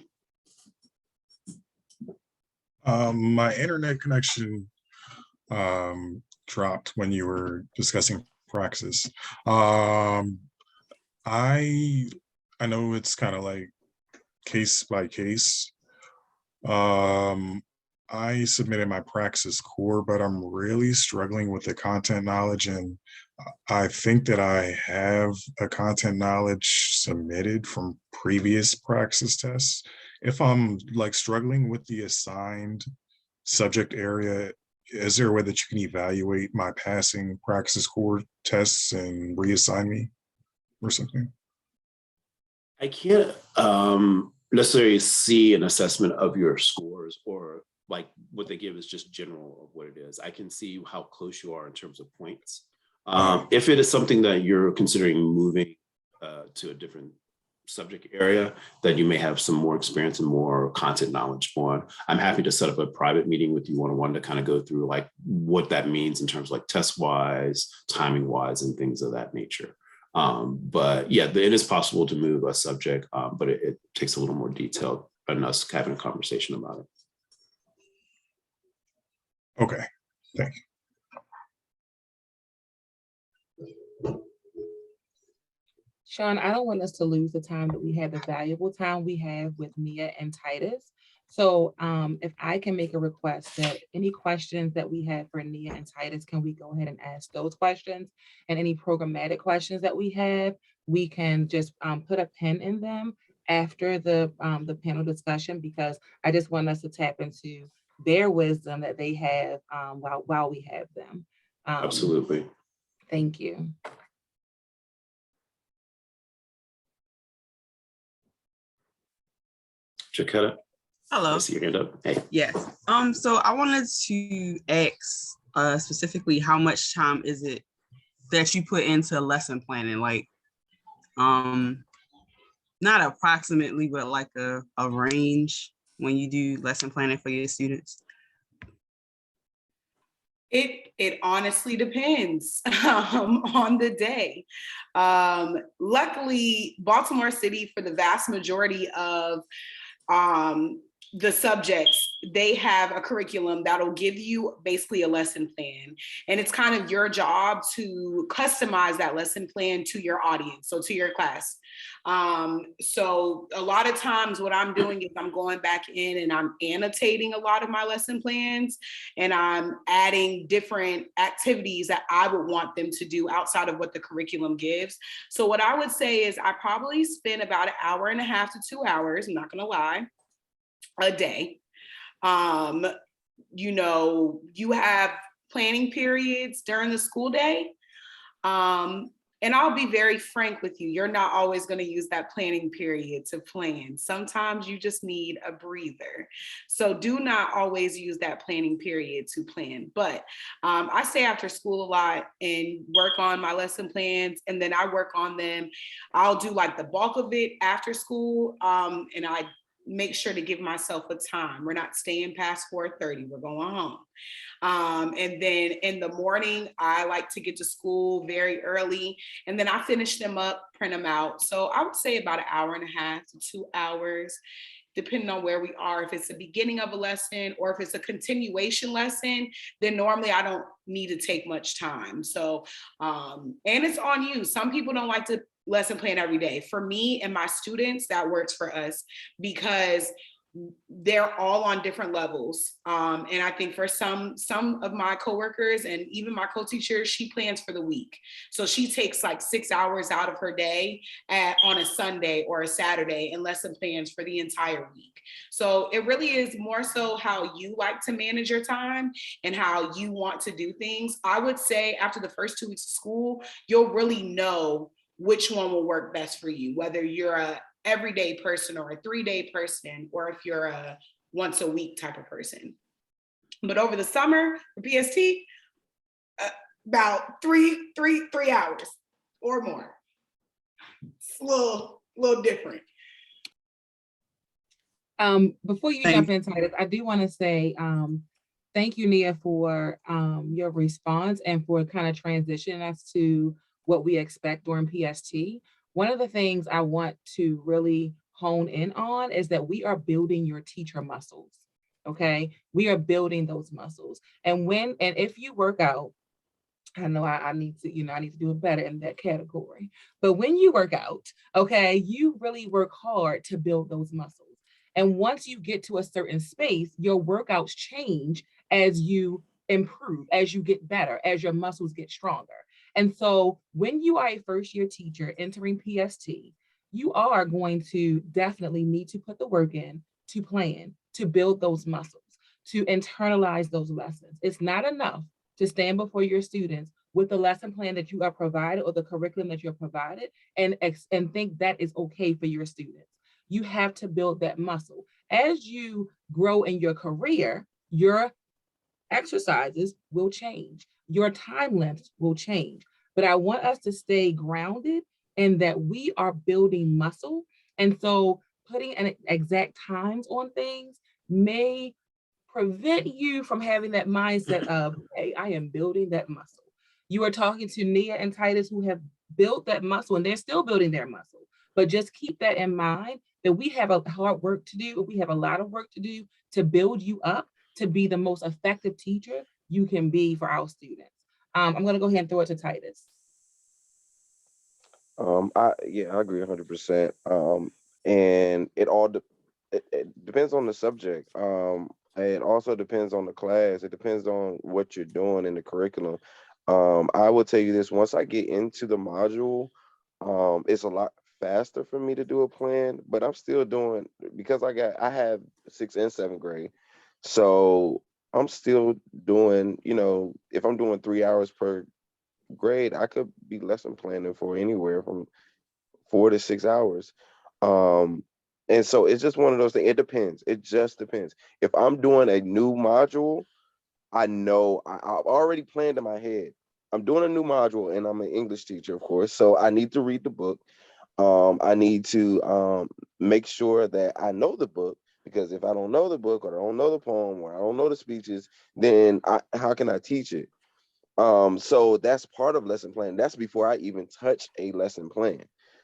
My internet connection dropped when you were discussing Praxis. I know it's kind of like case by case. I submitted my Praxis Core, but I'm really struggling with the content knowledge, and I think that I have a content knowledge submitted from previous Praxis tests. If I'm like struggling with the assigned subject area, is there a way that you can evaluate my passing Praxis Core tests and reassign me or something? I can't necessarily see an assessment of your scores, or like what they give is just general of what it is. I can see how close you are in terms of points. If it is something that you're considering moving to a different subject area that you may have some more experience and more content knowledge on, I'm happy to set up a private meeting with you one-on-one to kind of go through like what that means in terms of like test wise, timing wise, and things of that nature. But yeah, it is possible to move a subject, but it takes a little more detail than us having a conversation about it. Okay, thank you. Sean, I don't want us to lose the time that we have, the valuable time we have with Nia and Titus. So if I can make a request that any questions that we have for Nia and Titus, can we go ahead and ask those questions? And any programmatic questions that we have, we can just put a pin in them after the panel discussion, because I just want us to tap into their wisdom that they have while we have them. Absolutely. Thank you. Jaquetta. Hello. I see your hand up. Hey. Yes. So I wanted to ask specifically, how much time is it that you put into lesson planning? Like, not approximately, but like a range when you do lesson planning for your students? It honestly depends on the day. Luckily, Baltimore City, for the vast majority of the subjects, they have a curriculum that'll give you basically a lesson plan. And it's kind of your job to customize that lesson plan to your audience, so to your class. So a lot of times what I'm doing is I'm going back in and I'm annotating a lot of my lesson plans, and I'm adding different activities that I would want them to do outside of what the curriculum gives. So what I would say is I probably spend about an hour and a half to 2 hours, I'm not gonna lie, a day. You have planning periods during the school day. And I'll be very frank with you, you're not always going to use that planning period to plan. Sometimes you just need a breather. So do not always use that planning period to plan. But I stay after school a lot and work on my lesson plans, and then I work on them. I'll do like the bulk of it after school, and I make sure to give myself a time. We're not staying past 4:30, we're going home. And then in the morning, I like to get to school very early, and then I finish them up, print them out. So I would say about an hour and a half to 2 hours, depending on where we are. If it's the beginning of a lesson or if it's a continuation lesson, then normally I don't need to take much time. So, and it's on you. Some people don't like to lesson plan every day. For me and my students, that works for us because they're all on different levels. And I think for some of my coworkers and even my co-teacher, she plans for the week. So she takes like 6 hours out of her day on a Sunday or a Saturday and lesson plans for the entire week. So it really is more so how you like to manage your time and how you want to do things. I would say after the first 2 weeks of school, you'll really know which one will work best for you, whether you're a everyday person or a 3-day person, or if you're a once a week type of person. But over the summer for PST, about three hours or more. It's a little different. Before you jump into it, I do want to say thank you, Nia, for your response and for kind of transitioning us to what we expect during PST. One of the things I want to really hone in on is that we are building your teacher muscles. Okay, we are building those muscles, and if you work out, I know I need to, I need to do it better in that category. But when you work out, okay, you really work hard to build those muscles. And once you get to a certain space, your workouts change as you improve, as you get better, as your muscles get stronger. And so when you are a first year teacher entering PST, you are going to definitely need to put the work in to plan, to build those muscles, to internalize those lessons. It's not enough to stand before your students with the lesson plan that you are provided or the curriculum that you're provided and think that is okay for your students. You have to build that muscle. As you grow in your career, your exercises will change. Your time lengths will change. But I want us to stay grounded in that we are building muscle. And so putting an exact times on things may prevent you from having that mindset of, hey, I am building that muscle. You are talking to Nia and Titus who have built that muscle and they're still building their muscle. But just keep that in mind that we have a hard work to do. We have a lot of work to do to build you up to be the most effective teacher you can be for our students. I'm going to go ahead and throw it to Titus. I agree 100%. And it depends on the subject. It also depends on the class. It depends on what you're doing in the curriculum. I will tell you this: once I get into the module, it's a lot faster for me to do a plan. But I'm still doing, because I have 6th and 7th grade, so I'm still doing. If I'm doing 3 hours per grade, I could be lesson planning for anywhere from 4 to 6 hours. And so it's just one of those things. It depends. It just depends. If I'm doing a new module, I know I've already planned in my head. I'm doing a new module and I'm an English teacher, of course. So I need to read the book. I need to make sure that I know the book, because if I don't know the book or I don't know the poem or I don't know the speeches, then how can I teach it? So that's part of lesson plan. That's before I even touch a lesson plan.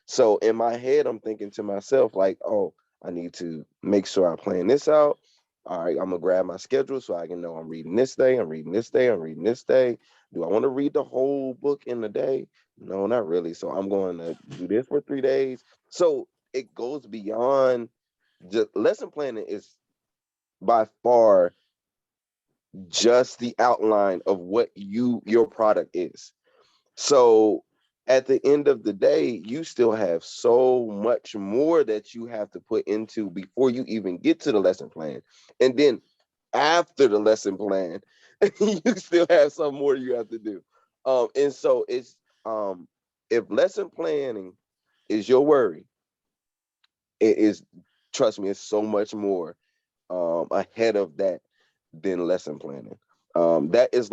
So in my head, I'm thinking to myself like, oh, I need to make sure I plan this out. All right, I'm gonna grab my schedule so I can know I'm reading this day, I'm reading this day, I'm reading this day. Do I want to read the whole book in a day? No, not really. So I'm going to do this for 3 days. So it goes beyond just lesson planning is by far just the outline of what your product is. So at the end of the day, you still have so much more that you have to put into before you even get to the lesson plan. And then after the lesson plan, you still have some more you have to do. And so it's if lesson planning is your worry, it is, trust me, it's so much more ahead of that than lesson planning. That is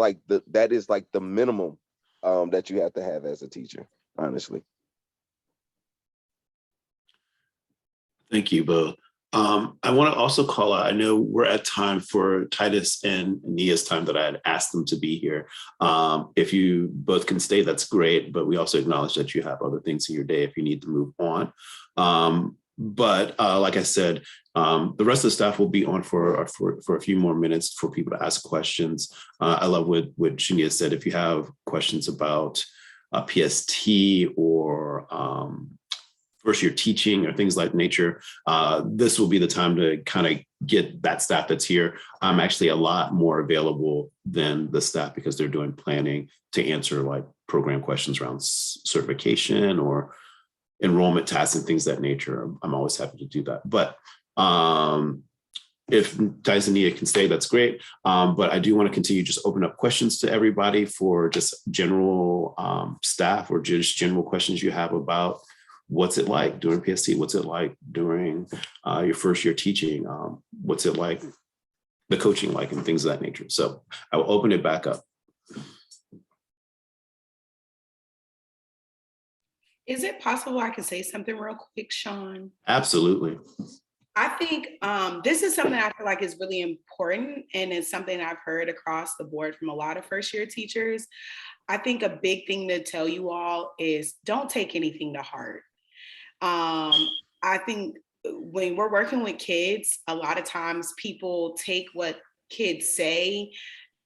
like the minimum that you have to have as a teacher, honestly. Thank you both. I want to also call out, I know we're at time for Titus and Nia's time that I had asked them to be here. If you both can stay, that's great, but we also acknowledge that you have other things in your day if you need to move on. But like I said, the rest of the staff will be on for a few more minutes for people to ask questions. I love what Shania said. If you have questions about PST or first year teaching or things like nature, this will be the time to kind of get that staff that's here. I'm actually a lot more available than the staff because they're doing planning to answer like program questions around certification or enrollment tasks and things of that nature. I'm always happy to do that. But if Titus and Nia can stay, that's great. But I do want to continue just open up questions to everybody for just general staff or just general questions you have about what's it like during PST? What's it like during your first year teaching? What's it like, the coaching like, and things of that nature. So I will open it back up. Is it possible I can say something real quick, Sean? Absolutely. I think this is something I feel like is really important, and it's something I've heard across the board from a lot of first year teachers. I think a big thing to tell you all is don't take anything to heart. I think when we're working with kids, a lot of times people take what kids say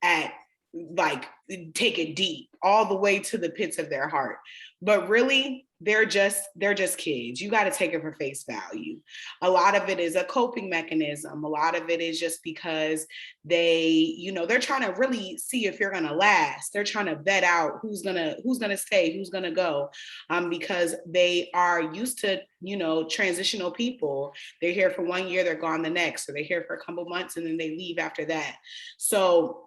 at like take it deep all the way to the pits of their heart, but really they're just kids. You got to take it for face value. A lot of it is a coping mechanism. A lot of it is just because they're trying to really see if you're going to last. They're trying to vet out who's going to stay, who's going to go, because they are used to transitional people. They're here for 1 year, they're gone the next, or they're here for a couple months and then they leave after that. So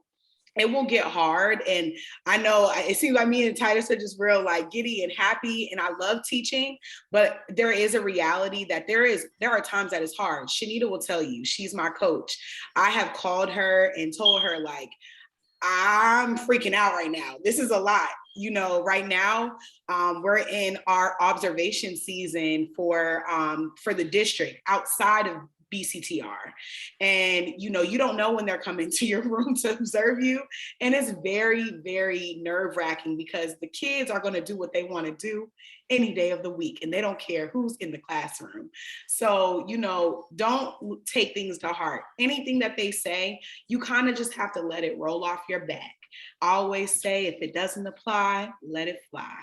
it will get hard. And I know it seems like me and Titus are just real like giddy and happy, and I love teaching, but there is a reality that there are times that it's hard. Shanita will tell you, she's my coach. I have called her and told her, like, I'm freaking out right now. This is a lot. Right now, we're in our observation season for the district outside of BCTR. And you don't know when they're coming to your room to observe you. And it's very, very nerve-wracking because the kids are going to do what they want to do any day of the week, and they don't care who's in the classroom. So, don't take things to heart. Anything that they say, you kind of just have to let it roll off your back. I always say, if it doesn't apply, let it fly.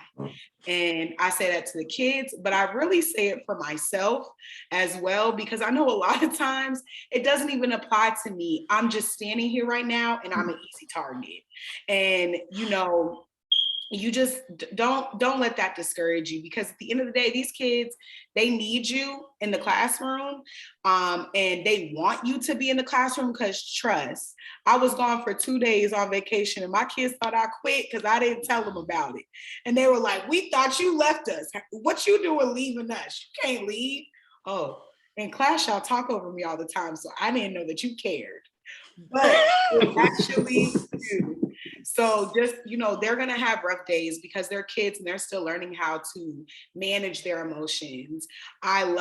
And I say that to the kids, but I really say it for myself as well, because I know a lot of times it doesn't even apply to me. I'm just standing here right now and I'm an easy target. And, you just don't let that discourage you, because at the end of the day, these kids, they need you in the classroom, and they want you to be in the classroom, because trust, I was gone for 2 days on vacation and my kids thought I quit because I didn't tell them about it. And they were like, we thought you left us. What you doing leaving us? You can't leave. Oh, in class, y'all talk over me all the time, so I didn't know that you cared. But it actually do. So just, they're going to have rough days because they're kids and they're still learning how to manage their emotions. I'm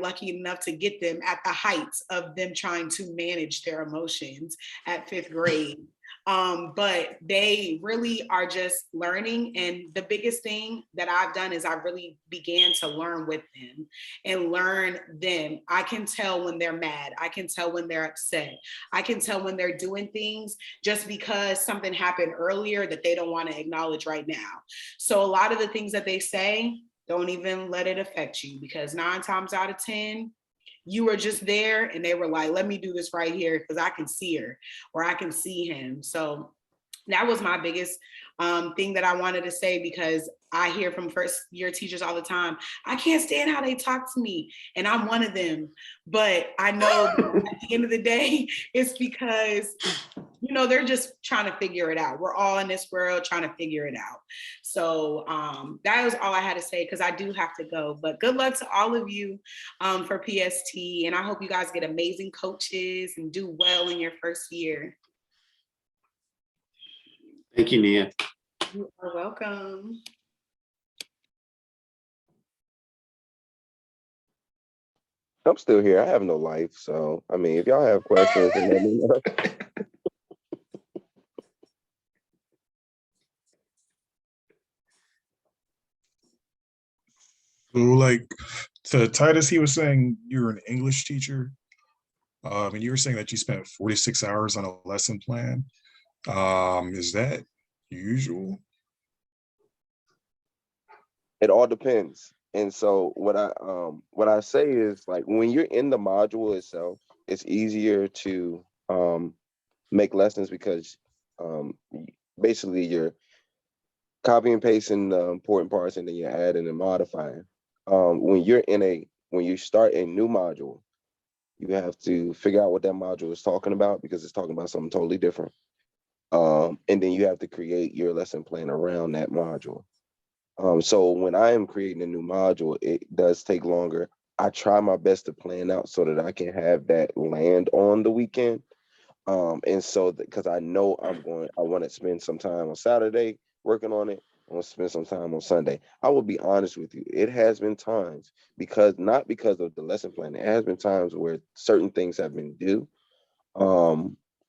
lucky enough to get them at the heights of them trying to manage their emotions at 5th grade. But they really are just learning. And the biggest thing that I've done is I really began to learn with them and learn them. I can tell when they're mad. I can tell when they're upset. I can tell when they're doing things just because something happened earlier that they don't want to acknowledge right now. So a lot of the things that they say, don't even let it affect you, because 9 times out of 10, you were just there and they were like, let me do this right here because I can see her or I can see him. So that was my biggest thing that I wanted to say, because I hear from first year teachers all the time, I can't stand how they talk to me. And I'm one of them. But I know at the end of the day, it's because, you know, they're just trying to figure it out. We're all in this world trying to figure it out. So that was all I had to say, because I do have to go. But good luck to all of you for PST. And I hope you guys get amazing coaches and do well in your first year. Thank you, Nia. You are welcome. I'm still here. I have no life. So, I mean, if y'all have questions, then let me know. So, like, to Titus, he was saying you're an English teacher. And you were saying that you spent 46 hours on a lesson plan. Is that usual? It all depends. And so what I say is, like, when you're in the module itself, it's easier to make lessons because basically you're copy and pasting the important parts and then you're adding and modifying. When you start a new module, you have to figure out what that module is talking about, because it's talking about something totally different. And then you have to create your lesson plan around that module. So when I am creating a new module, it does take longer. I try my best to plan out so that I can have that land on the weekend. And so because I know I want to spend some time on Saturday working on it. I want to spend some time on Sunday. I will be honest with you. It has been times, not because of the lesson plan. It has been times where certain things have been due,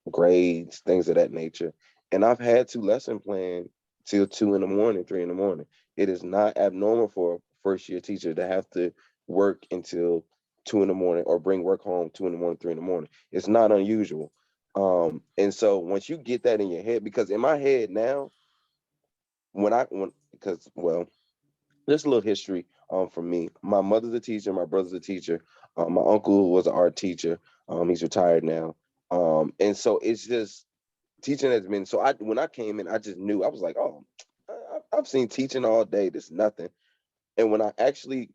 grades, things of that nature. And I've had to lesson plan till 2 in the morning, 3 in the morning. It is not abnormal for a first year teacher to have to work until 2 in the morning or bring work home 2 in the morning, 3 in the morning. It's not unusual. And so once you get that in your head, because in my head now, there's a little history from me. My mother's a teacher, my brother's a teacher, my uncle was an art teacher. He's retired now. And so it's just teaching has been, so when I came in, I just knew. I was like, oh, I've seen teaching all day, this nothing. And when I actually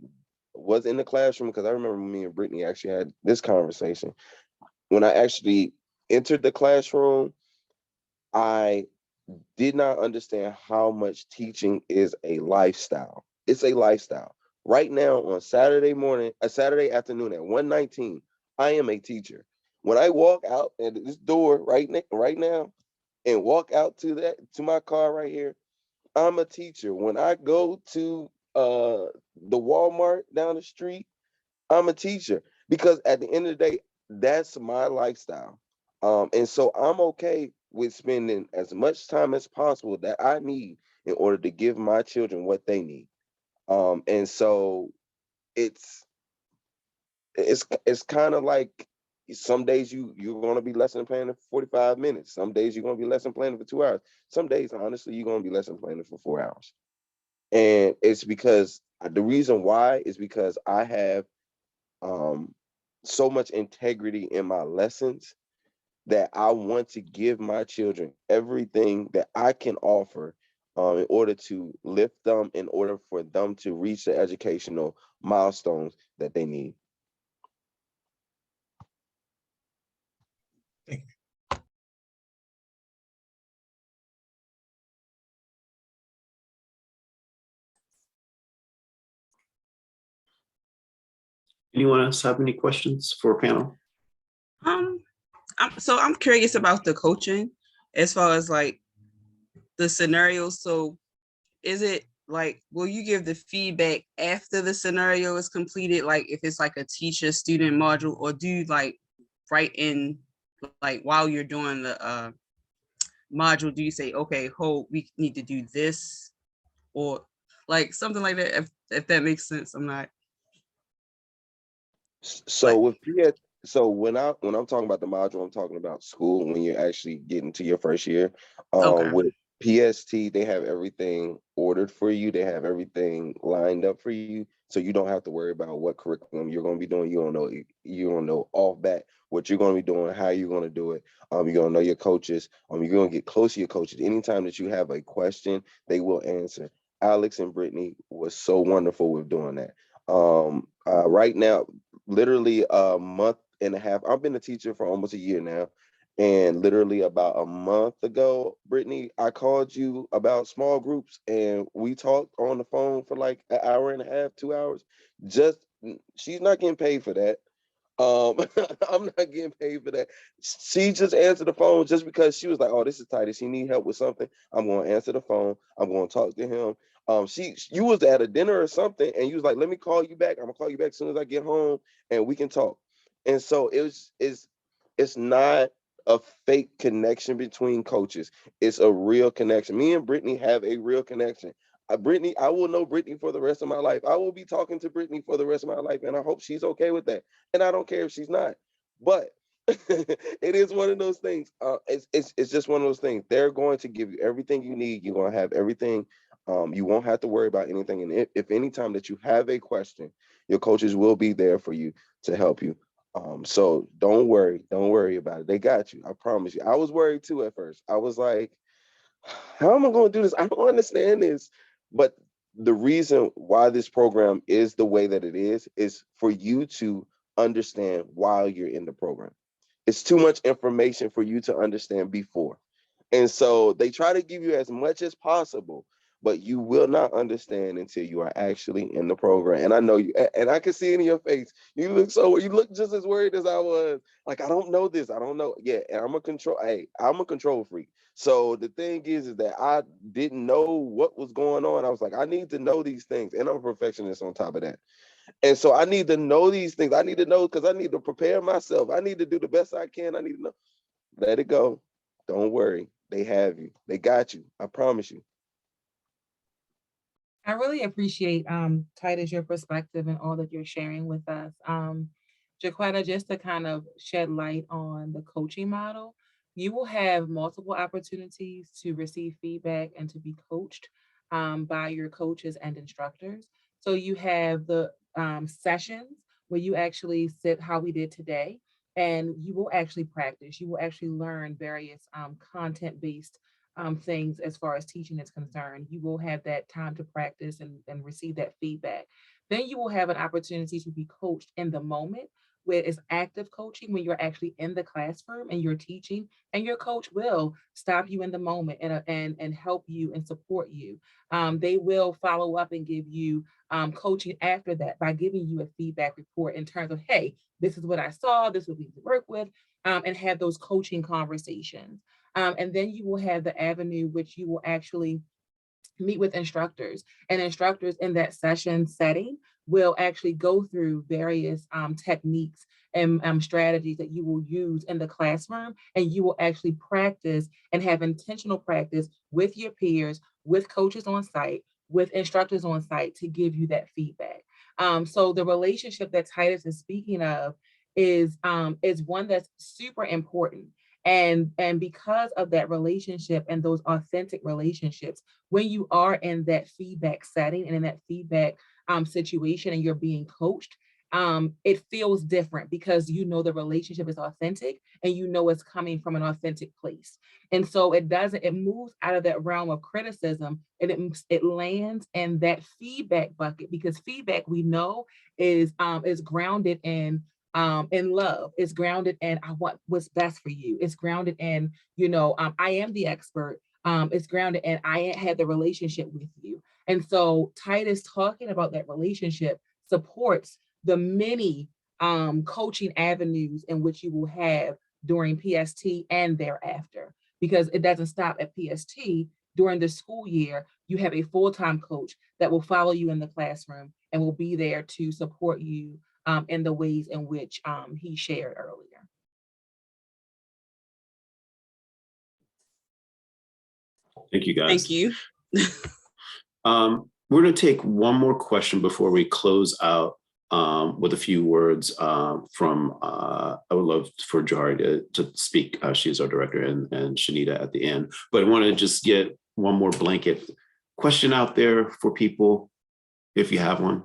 was in the classroom, because I remember me and Brittany actually had this conversation, when I actually entered the classroom, I did not understand how much teaching is a lifestyle. It's a lifestyle. Right now on Saturday afternoon at 1:19, I am a teacher. When I walk out at this door right now and walk out to my car right here, I'm a teacher. When I go to the Walmart down the street, I'm a teacher, because at the end of the day, that's my lifestyle. And so I'm okay with spending as much time as possible that I need in order to give my children what they need. And so it's kind of like, some days you're going to be lesson planning for 45 minutes. Some days you're going to be lesson planning for 2 hours. Some days, honestly, you're going to be lesson planning for 4 hours. And it's because the reason why is because I have so much integrity in my lessons that I want to give my children everything that I can offer in order to lift them, in order for them to reach the educational milestones that they need. Thank you. Anyone else have any questions for a panel? I'm curious about the coaching as far as like the scenarios. So is it like, will you give the feedback after the scenario is completed? Like if it's like a teacher student module, or do you like write in like while you're doing the module do you say, okay, hold, we need to do this, or like something like that? If that makes sense, I'm not So like with PS, so when I'm talking about the module, I'm talking about school when you're actually getting to your first year. okay, With PST, they have everything ordered for you. They have everything lined up for you, so you don't have to worry about what curriculum you're going to be doing. You don't know off bat what you're going to be doing, how you're going to do it. You're going to know your coaches. You're going to get close to your coaches. Anytime that you have a question, they will answer. Alex and Brittany was so wonderful with doing that. Right now, literally a month and a half. I've been a teacher for almost a year now. And literally about a month ago, Brittany, I called you about small groups and we talked on the phone for like an hour and a half, 2 hours. Just she's not getting paid for that. I'm not getting paid for that. She just answered the phone just because she was like, "Oh, this is Titus. He need help with something. I'm going to answer the phone. I'm going to talk to him." You was at a dinner or something, and you was like, "Let me call you back. I'm gonna call you back as soon as I get home, and we can talk." And so it's not a fake connection between coaches. It's a real connection. Me and Brittany have a real connection. Brittany, I will know Brittany for the rest of my life. I will be talking to Brittany for the rest of my life, and I hope she's okay with that. And I don't care if she's not. But it is one of those things. It's just one of those things. They're going to give you everything you need. You're going to have everything. You won't have to worry about anything. And if any time that you have a question, your coaches will be there for you to help you. So don't worry about it. They got you. I promise you. I was worried too at first. I was like, how am I going to do this? I don't understand this. But the reason why this program is the way that it is for you to understand while you're in the program. It's too much information for you to understand before. And so they try to give you as much as possible, but you will not understand until you are actually in the program. And I know you, and I can see it in your face. You look just as worried as I was. Like, I don't know this. I don't know. Yeah, and I'm a control freak. So the thing is that I didn't know what was going on. I was like, I need to know these things. And I'm a perfectionist on top of that. And so I need to know these things. I need to know because I need to prepare myself. I need to do the best I can. I need to know. Let it go. Don't worry. They have you. They got you. I promise you. I really appreciate Titus, your perspective and all that you're sharing with us. Jaquetta, just to kind of shed light on the coaching model, you will have multiple opportunities to receive feedback and to be coached by your coaches and instructors. So you have the sessions where you actually sit how we did today, and you will actually practice. You will actually learn various content-based things as far as teaching is concerned. You will have that time to practice and receive that feedback. Then you will have an opportunity to be coached in the moment, where it's active coaching when you're actually in the classroom and you're teaching, and your coach will stop you in the moment and help you and support you. They will follow up and give you coaching after that by giving you a feedback report in terms of, hey, this is what I saw, this is what we need to work with, and have those coaching conversations. And then you will have the avenue which you will actually meet with instructors, and instructors in that session setting will actually go through various techniques and strategies that you will use in the classroom, and you will actually practice and have intentional practice with your peers, with coaches on site, with instructors on site to give you that feedback. So the relationship that Titus is speaking of is one that's super important. And because of that relationship and those authentic relationships, when you are in that feedback setting and in that feedback situation and you're being coached, it feels different because you know the relationship is authentic and you know it's coming from an authentic place. And so it moves out of that realm of criticism, and it lands in that feedback bucket, because feedback, we know, is grounded in love. It's grounded in I want what's best for you. It's grounded in, I am the expert. It's grounded in I had the relationship with you. And so Titus talking about that relationship supports the many coaching avenues in which you will have during PST and thereafter, because it doesn't stop at PST. During the school year, you have a full-time coach that will follow you in the classroom and will be there to support you in the ways in which he shared earlier. Thank you, guys. Thank you. We're going to take one more question before we close out with a few words from, I would love for Johari to speak. She's our director, and Shanita at the end. But I want to just get one more blanket question out there for people, if you have one.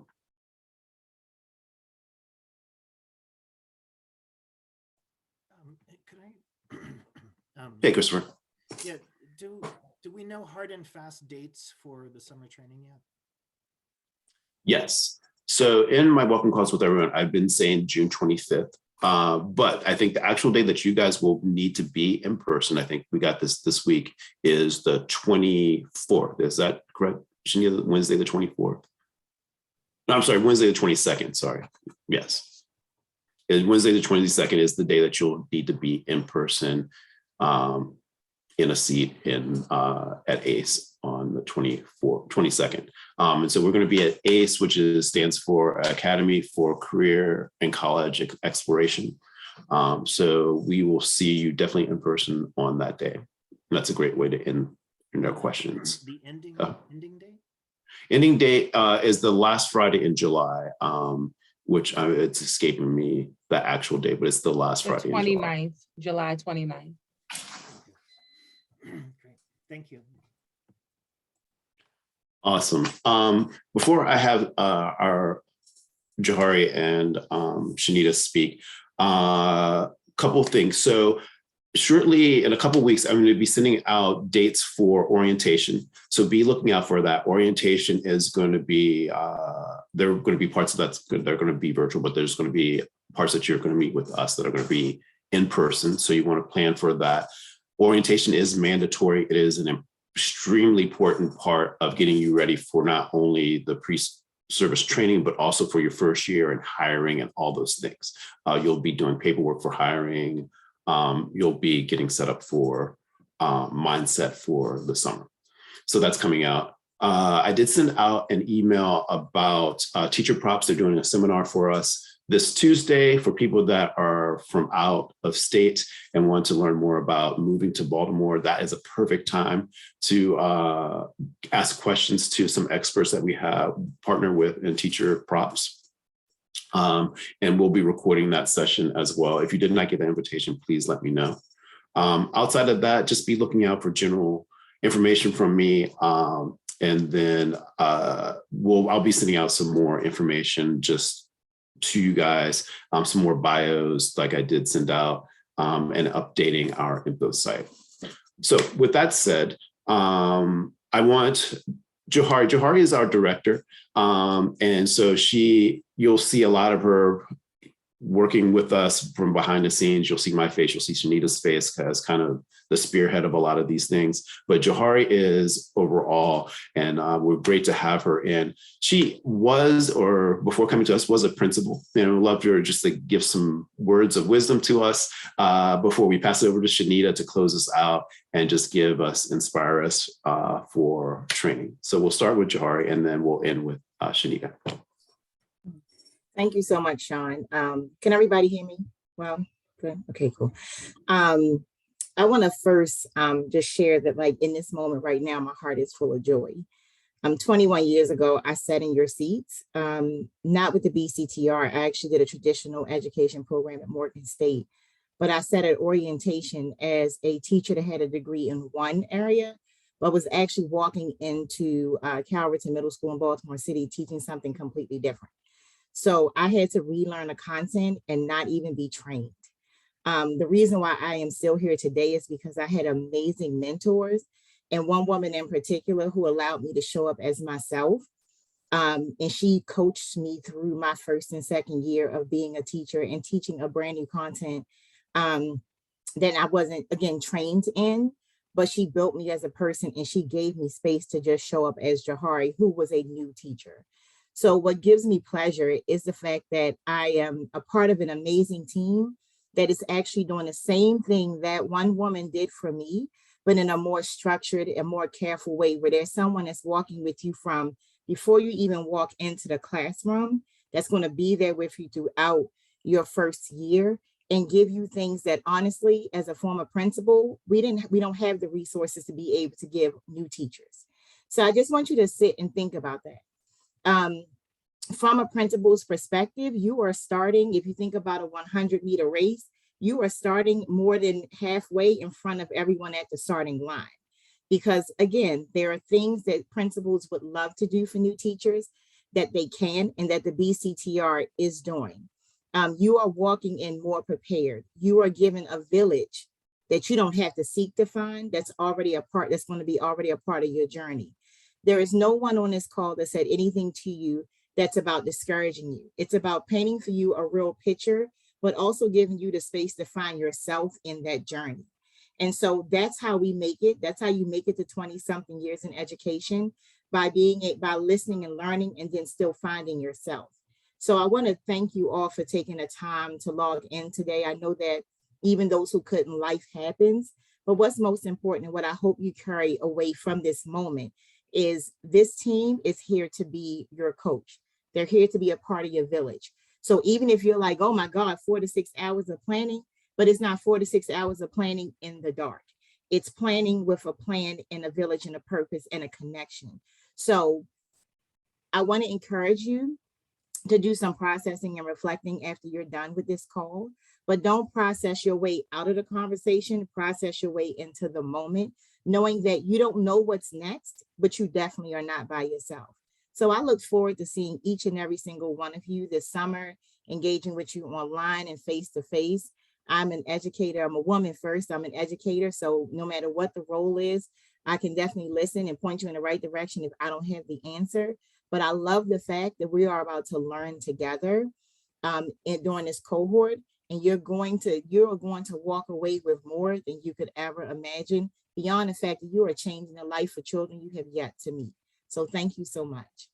Could I? Hey, Christopher. Yeah. Do we know hard and fast dates for the summer training yet? Yes. So in my welcome calls with everyone, I've been saying June 25th. But I think the actual day that you guys will need to be in person, I think we got this week, is the 24th. Is that correct? Wednesday the 24th? No, I'm sorry, Wednesday the 22nd. Sorry. Yes. Wednesday the 22nd is the day that you'll need to be in person in a seat at ACE on the 22nd. And so we're going to be at ACE, which stands for Academy for Career and College Exploration. So we will see you definitely in person on that day. And that's a great way to end our questions. The ending date? Ending date is the last Friday in July, which it's escaping me the actual date, but it's the last Friday in July. July 29th. Great. Thank you. Awesome. Before I have our Johari and Shanita speak, a couple of things. So shortly, in a couple of weeks, I'm going to be sending out dates for orientation. So be looking out for that. Orientation is going to be, there are going to be parts of that are going to be virtual, but there's going to be parts that you're going to meet with us that are going to be in person. So you want to plan for that. Orientation is mandatory. It is an extremely important part of getting you ready for not only the pre-service training, but also for your first year and hiring and all those things. You'll be doing paperwork for hiring. You'll be getting set up for mindset for the summer. So that's coming out. I did send out an email about teacher props. They're doing a seminar for us this Tuesday for people that are from out of state and want to learn more about moving to Baltimore. That is a perfect time to ask questions to some experts that we have partnered with in teacher props. And we'll be recording that session as well. If you did not get the invitation, please let me know. Outside of that, just be looking out for general information from me. And then I'll be sending out some more information just to you guys, some more bios like I did send out, and updating our info site. So with that said, I want Johari. Johari is our director. And so you'll see a lot of her working with us from behind the scenes. You'll see my face, you'll see Shanita's face as kind of the spearhead of a lot of these things. But Johari is overall, and we're great to have her in. She was, or before coming to us, was a principal. Loved her just to give some words of wisdom to us before we pass it over to Shanita to close us out and just inspire us for training. So we'll start with Johari and then we'll end with Shanita. Thank you so much, Sean. Can everybody hear me? Well, good. Okay, cool. I want to first just share that, like, in this moment right now, my heart is full of joy. 21 years ago, I sat in your seats, not with the BCTR. I actually did a traditional education program at Morgan State, but I sat at orientation as a teacher that had a degree in one area, but was actually walking into Calverton Middle School in Baltimore City, teaching something completely different. So I had to relearn the content and not even be trained. The reason why I am still here today is because I had amazing mentors, and one woman in particular who allowed me to show up as myself. And she coached me through my first and second year of being a teacher and teaching a brand new content that I wasn't, again, trained in, but she built me as a person and she gave me space to just show up as Johari, who was a new teacher. So what gives me pleasure is the fact that I am a part of an amazing team that is actually doing the same thing that one woman did for me, but in a more structured and more careful way, where there's someone that's walking with you from before you even walk into the classroom, that's going to be there with you throughout your first year and give you things that honestly, as a former principal, we don't have the resources to be able to give new teachers. So I just want you to sit and think about that. From a principal's perspective, you are starting, if you think about a 100-meter race, you are starting more than halfway in front of everyone at the starting line. Because again, there are things that principals would love to do for new teachers that they can, and that the BCTR is doing. You are walking in more prepared. You are given a village that you don't have to seek to find. That's already a part, that's going to be already a part of your journey. There is no one on this call that said anything to you that's about discouraging you. It's about painting for you a real picture, but also giving you the space to find yourself in that journey. And so that's how we make it. That's how you make it to 20 something years in education, by listening and learning, and then still finding yourself. So I want to thank you all for taking the time to log in today. I know that even those who couldn't, life happens, but what's most important and what I hope you carry away from this moment is this team is here to be your coach. They're here to be a part of your village. So even if you're like, oh my God, 4 to 6 hours of planning, but it's not 4 to 6 hours of planning in the dark. It's planning with a plan and a village and a purpose and a connection. So I want to encourage you to do some processing and reflecting after you're done with this call, but don't process your way out of the conversation, process your way into the moment, knowing that you don't know what's next, but you definitely are not by yourself. So I look forward to seeing each and every single one of you this summer, engaging with you online and face-to-face. I'm an educator. I'm a woman first. I'm an educator. So no matter what the role is, I can definitely listen and point you in the right direction if I don't have the answer. But I love the fact that we are about to learn together during this cohort, and you're going to walk away with more than you could ever imagine, beyond the fact that you are changing the life for children you have yet to meet. So thank you so much.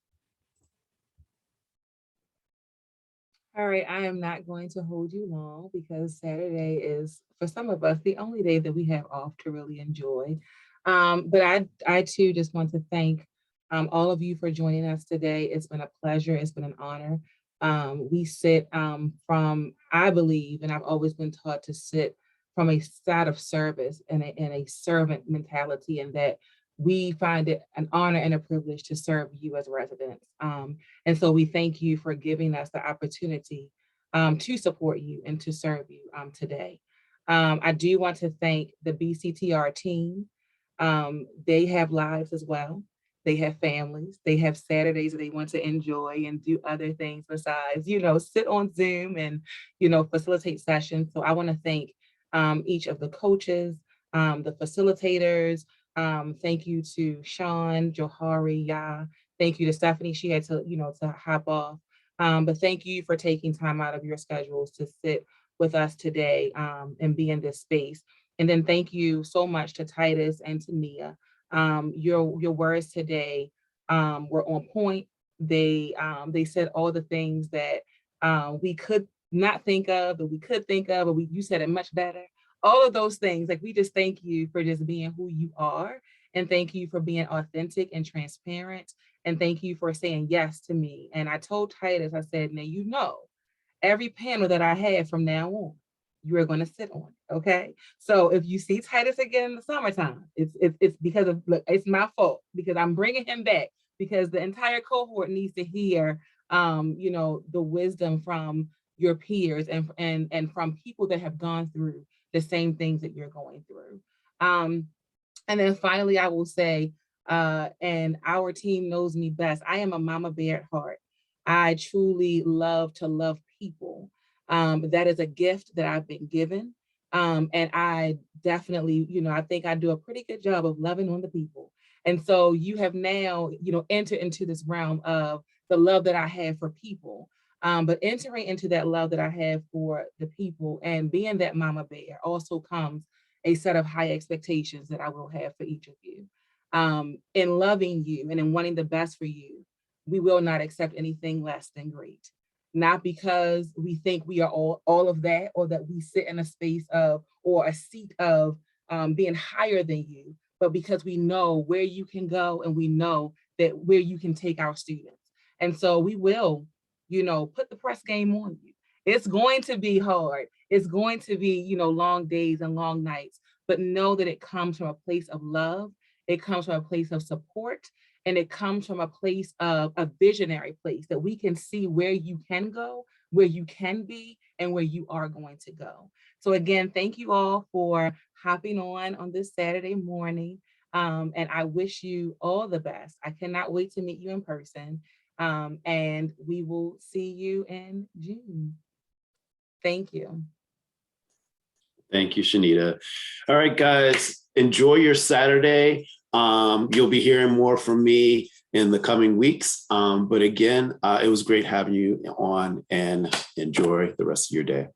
All right, I am not going to hold you long because Saturday is, for some of us, the only day that we have off to really enjoy. But I too just want to thank all of you for joining us today. It's been a pleasure. It's been an honor. We sit from, I believe, and I've always been taught to sit from a side of service and a servant mentality, and that we find it an honor and a privilege to serve you as residents. And so we thank you for giving us the opportunity to support you and to serve you today. I do want to thank the BCTR team. They have lives as well. They have families. They have Saturdays that they want to enjoy and do other things besides, sit on Zoom and, facilitate sessions. So I want to thank each of the coaches, the facilitators. Thank you to Sean, Johari, Ya. Thank you to Stephanie. She had to hop off. But thank you for taking time out of your schedules to sit with us today and be in this space. And then thank you so much to Titus and to Nia. Your words today were on point. They said all the things that we could not think of, but we could think of, but you said it much better. All of those things, like, we just thank you for just being who you are. And thank you for being authentic and transparent. And thank you for saying yes to me. And I told Titus, I said, now, every panel that I have from now on, you are going to sit on, okay? So if you see Titus again in the summertime, it's because of, look, it's my fault, because I'm bringing him back, because the entire cohort needs to hear, the wisdom from your peers and from people that have gone through the same things that you're going through. And then finally, I will say, and our team knows me best, I am a mama bear at heart. I truly love to love people. That is a gift that I've been given. And I definitely, I think I do a pretty good job of loving on the people. And so you have now, entered into this realm of the love that I have for people. But entering into that love that I have for the people and being that mama bear also comes a set of high expectations that I will have for each of you. In loving you and in wanting the best for you, we will not accept anything less than great. Not because we think we are all of that, or that we sit in a space of, or a seat of being higher than you, but because we know where you can go, and we know that where you can take our students. And so we will, put the press game on you. It's going to be hard. It's going to be, you know, long days and long nights, but know that it comes from a place of love. It comes from a place of support, and it comes from a place of a visionary place that we can see where you can go, where you can be, and where you are going to go. So again, thank you all for hopping on this Saturday morning. And I wish you all the best. I cannot wait to meet you in person. And we will see you in June. Thank you. Thank you, Shanita. All right, guys, enjoy your Saturday. You'll be hearing more from me in the coming weeks. But again, it was great having you on, and enjoy the rest of your day.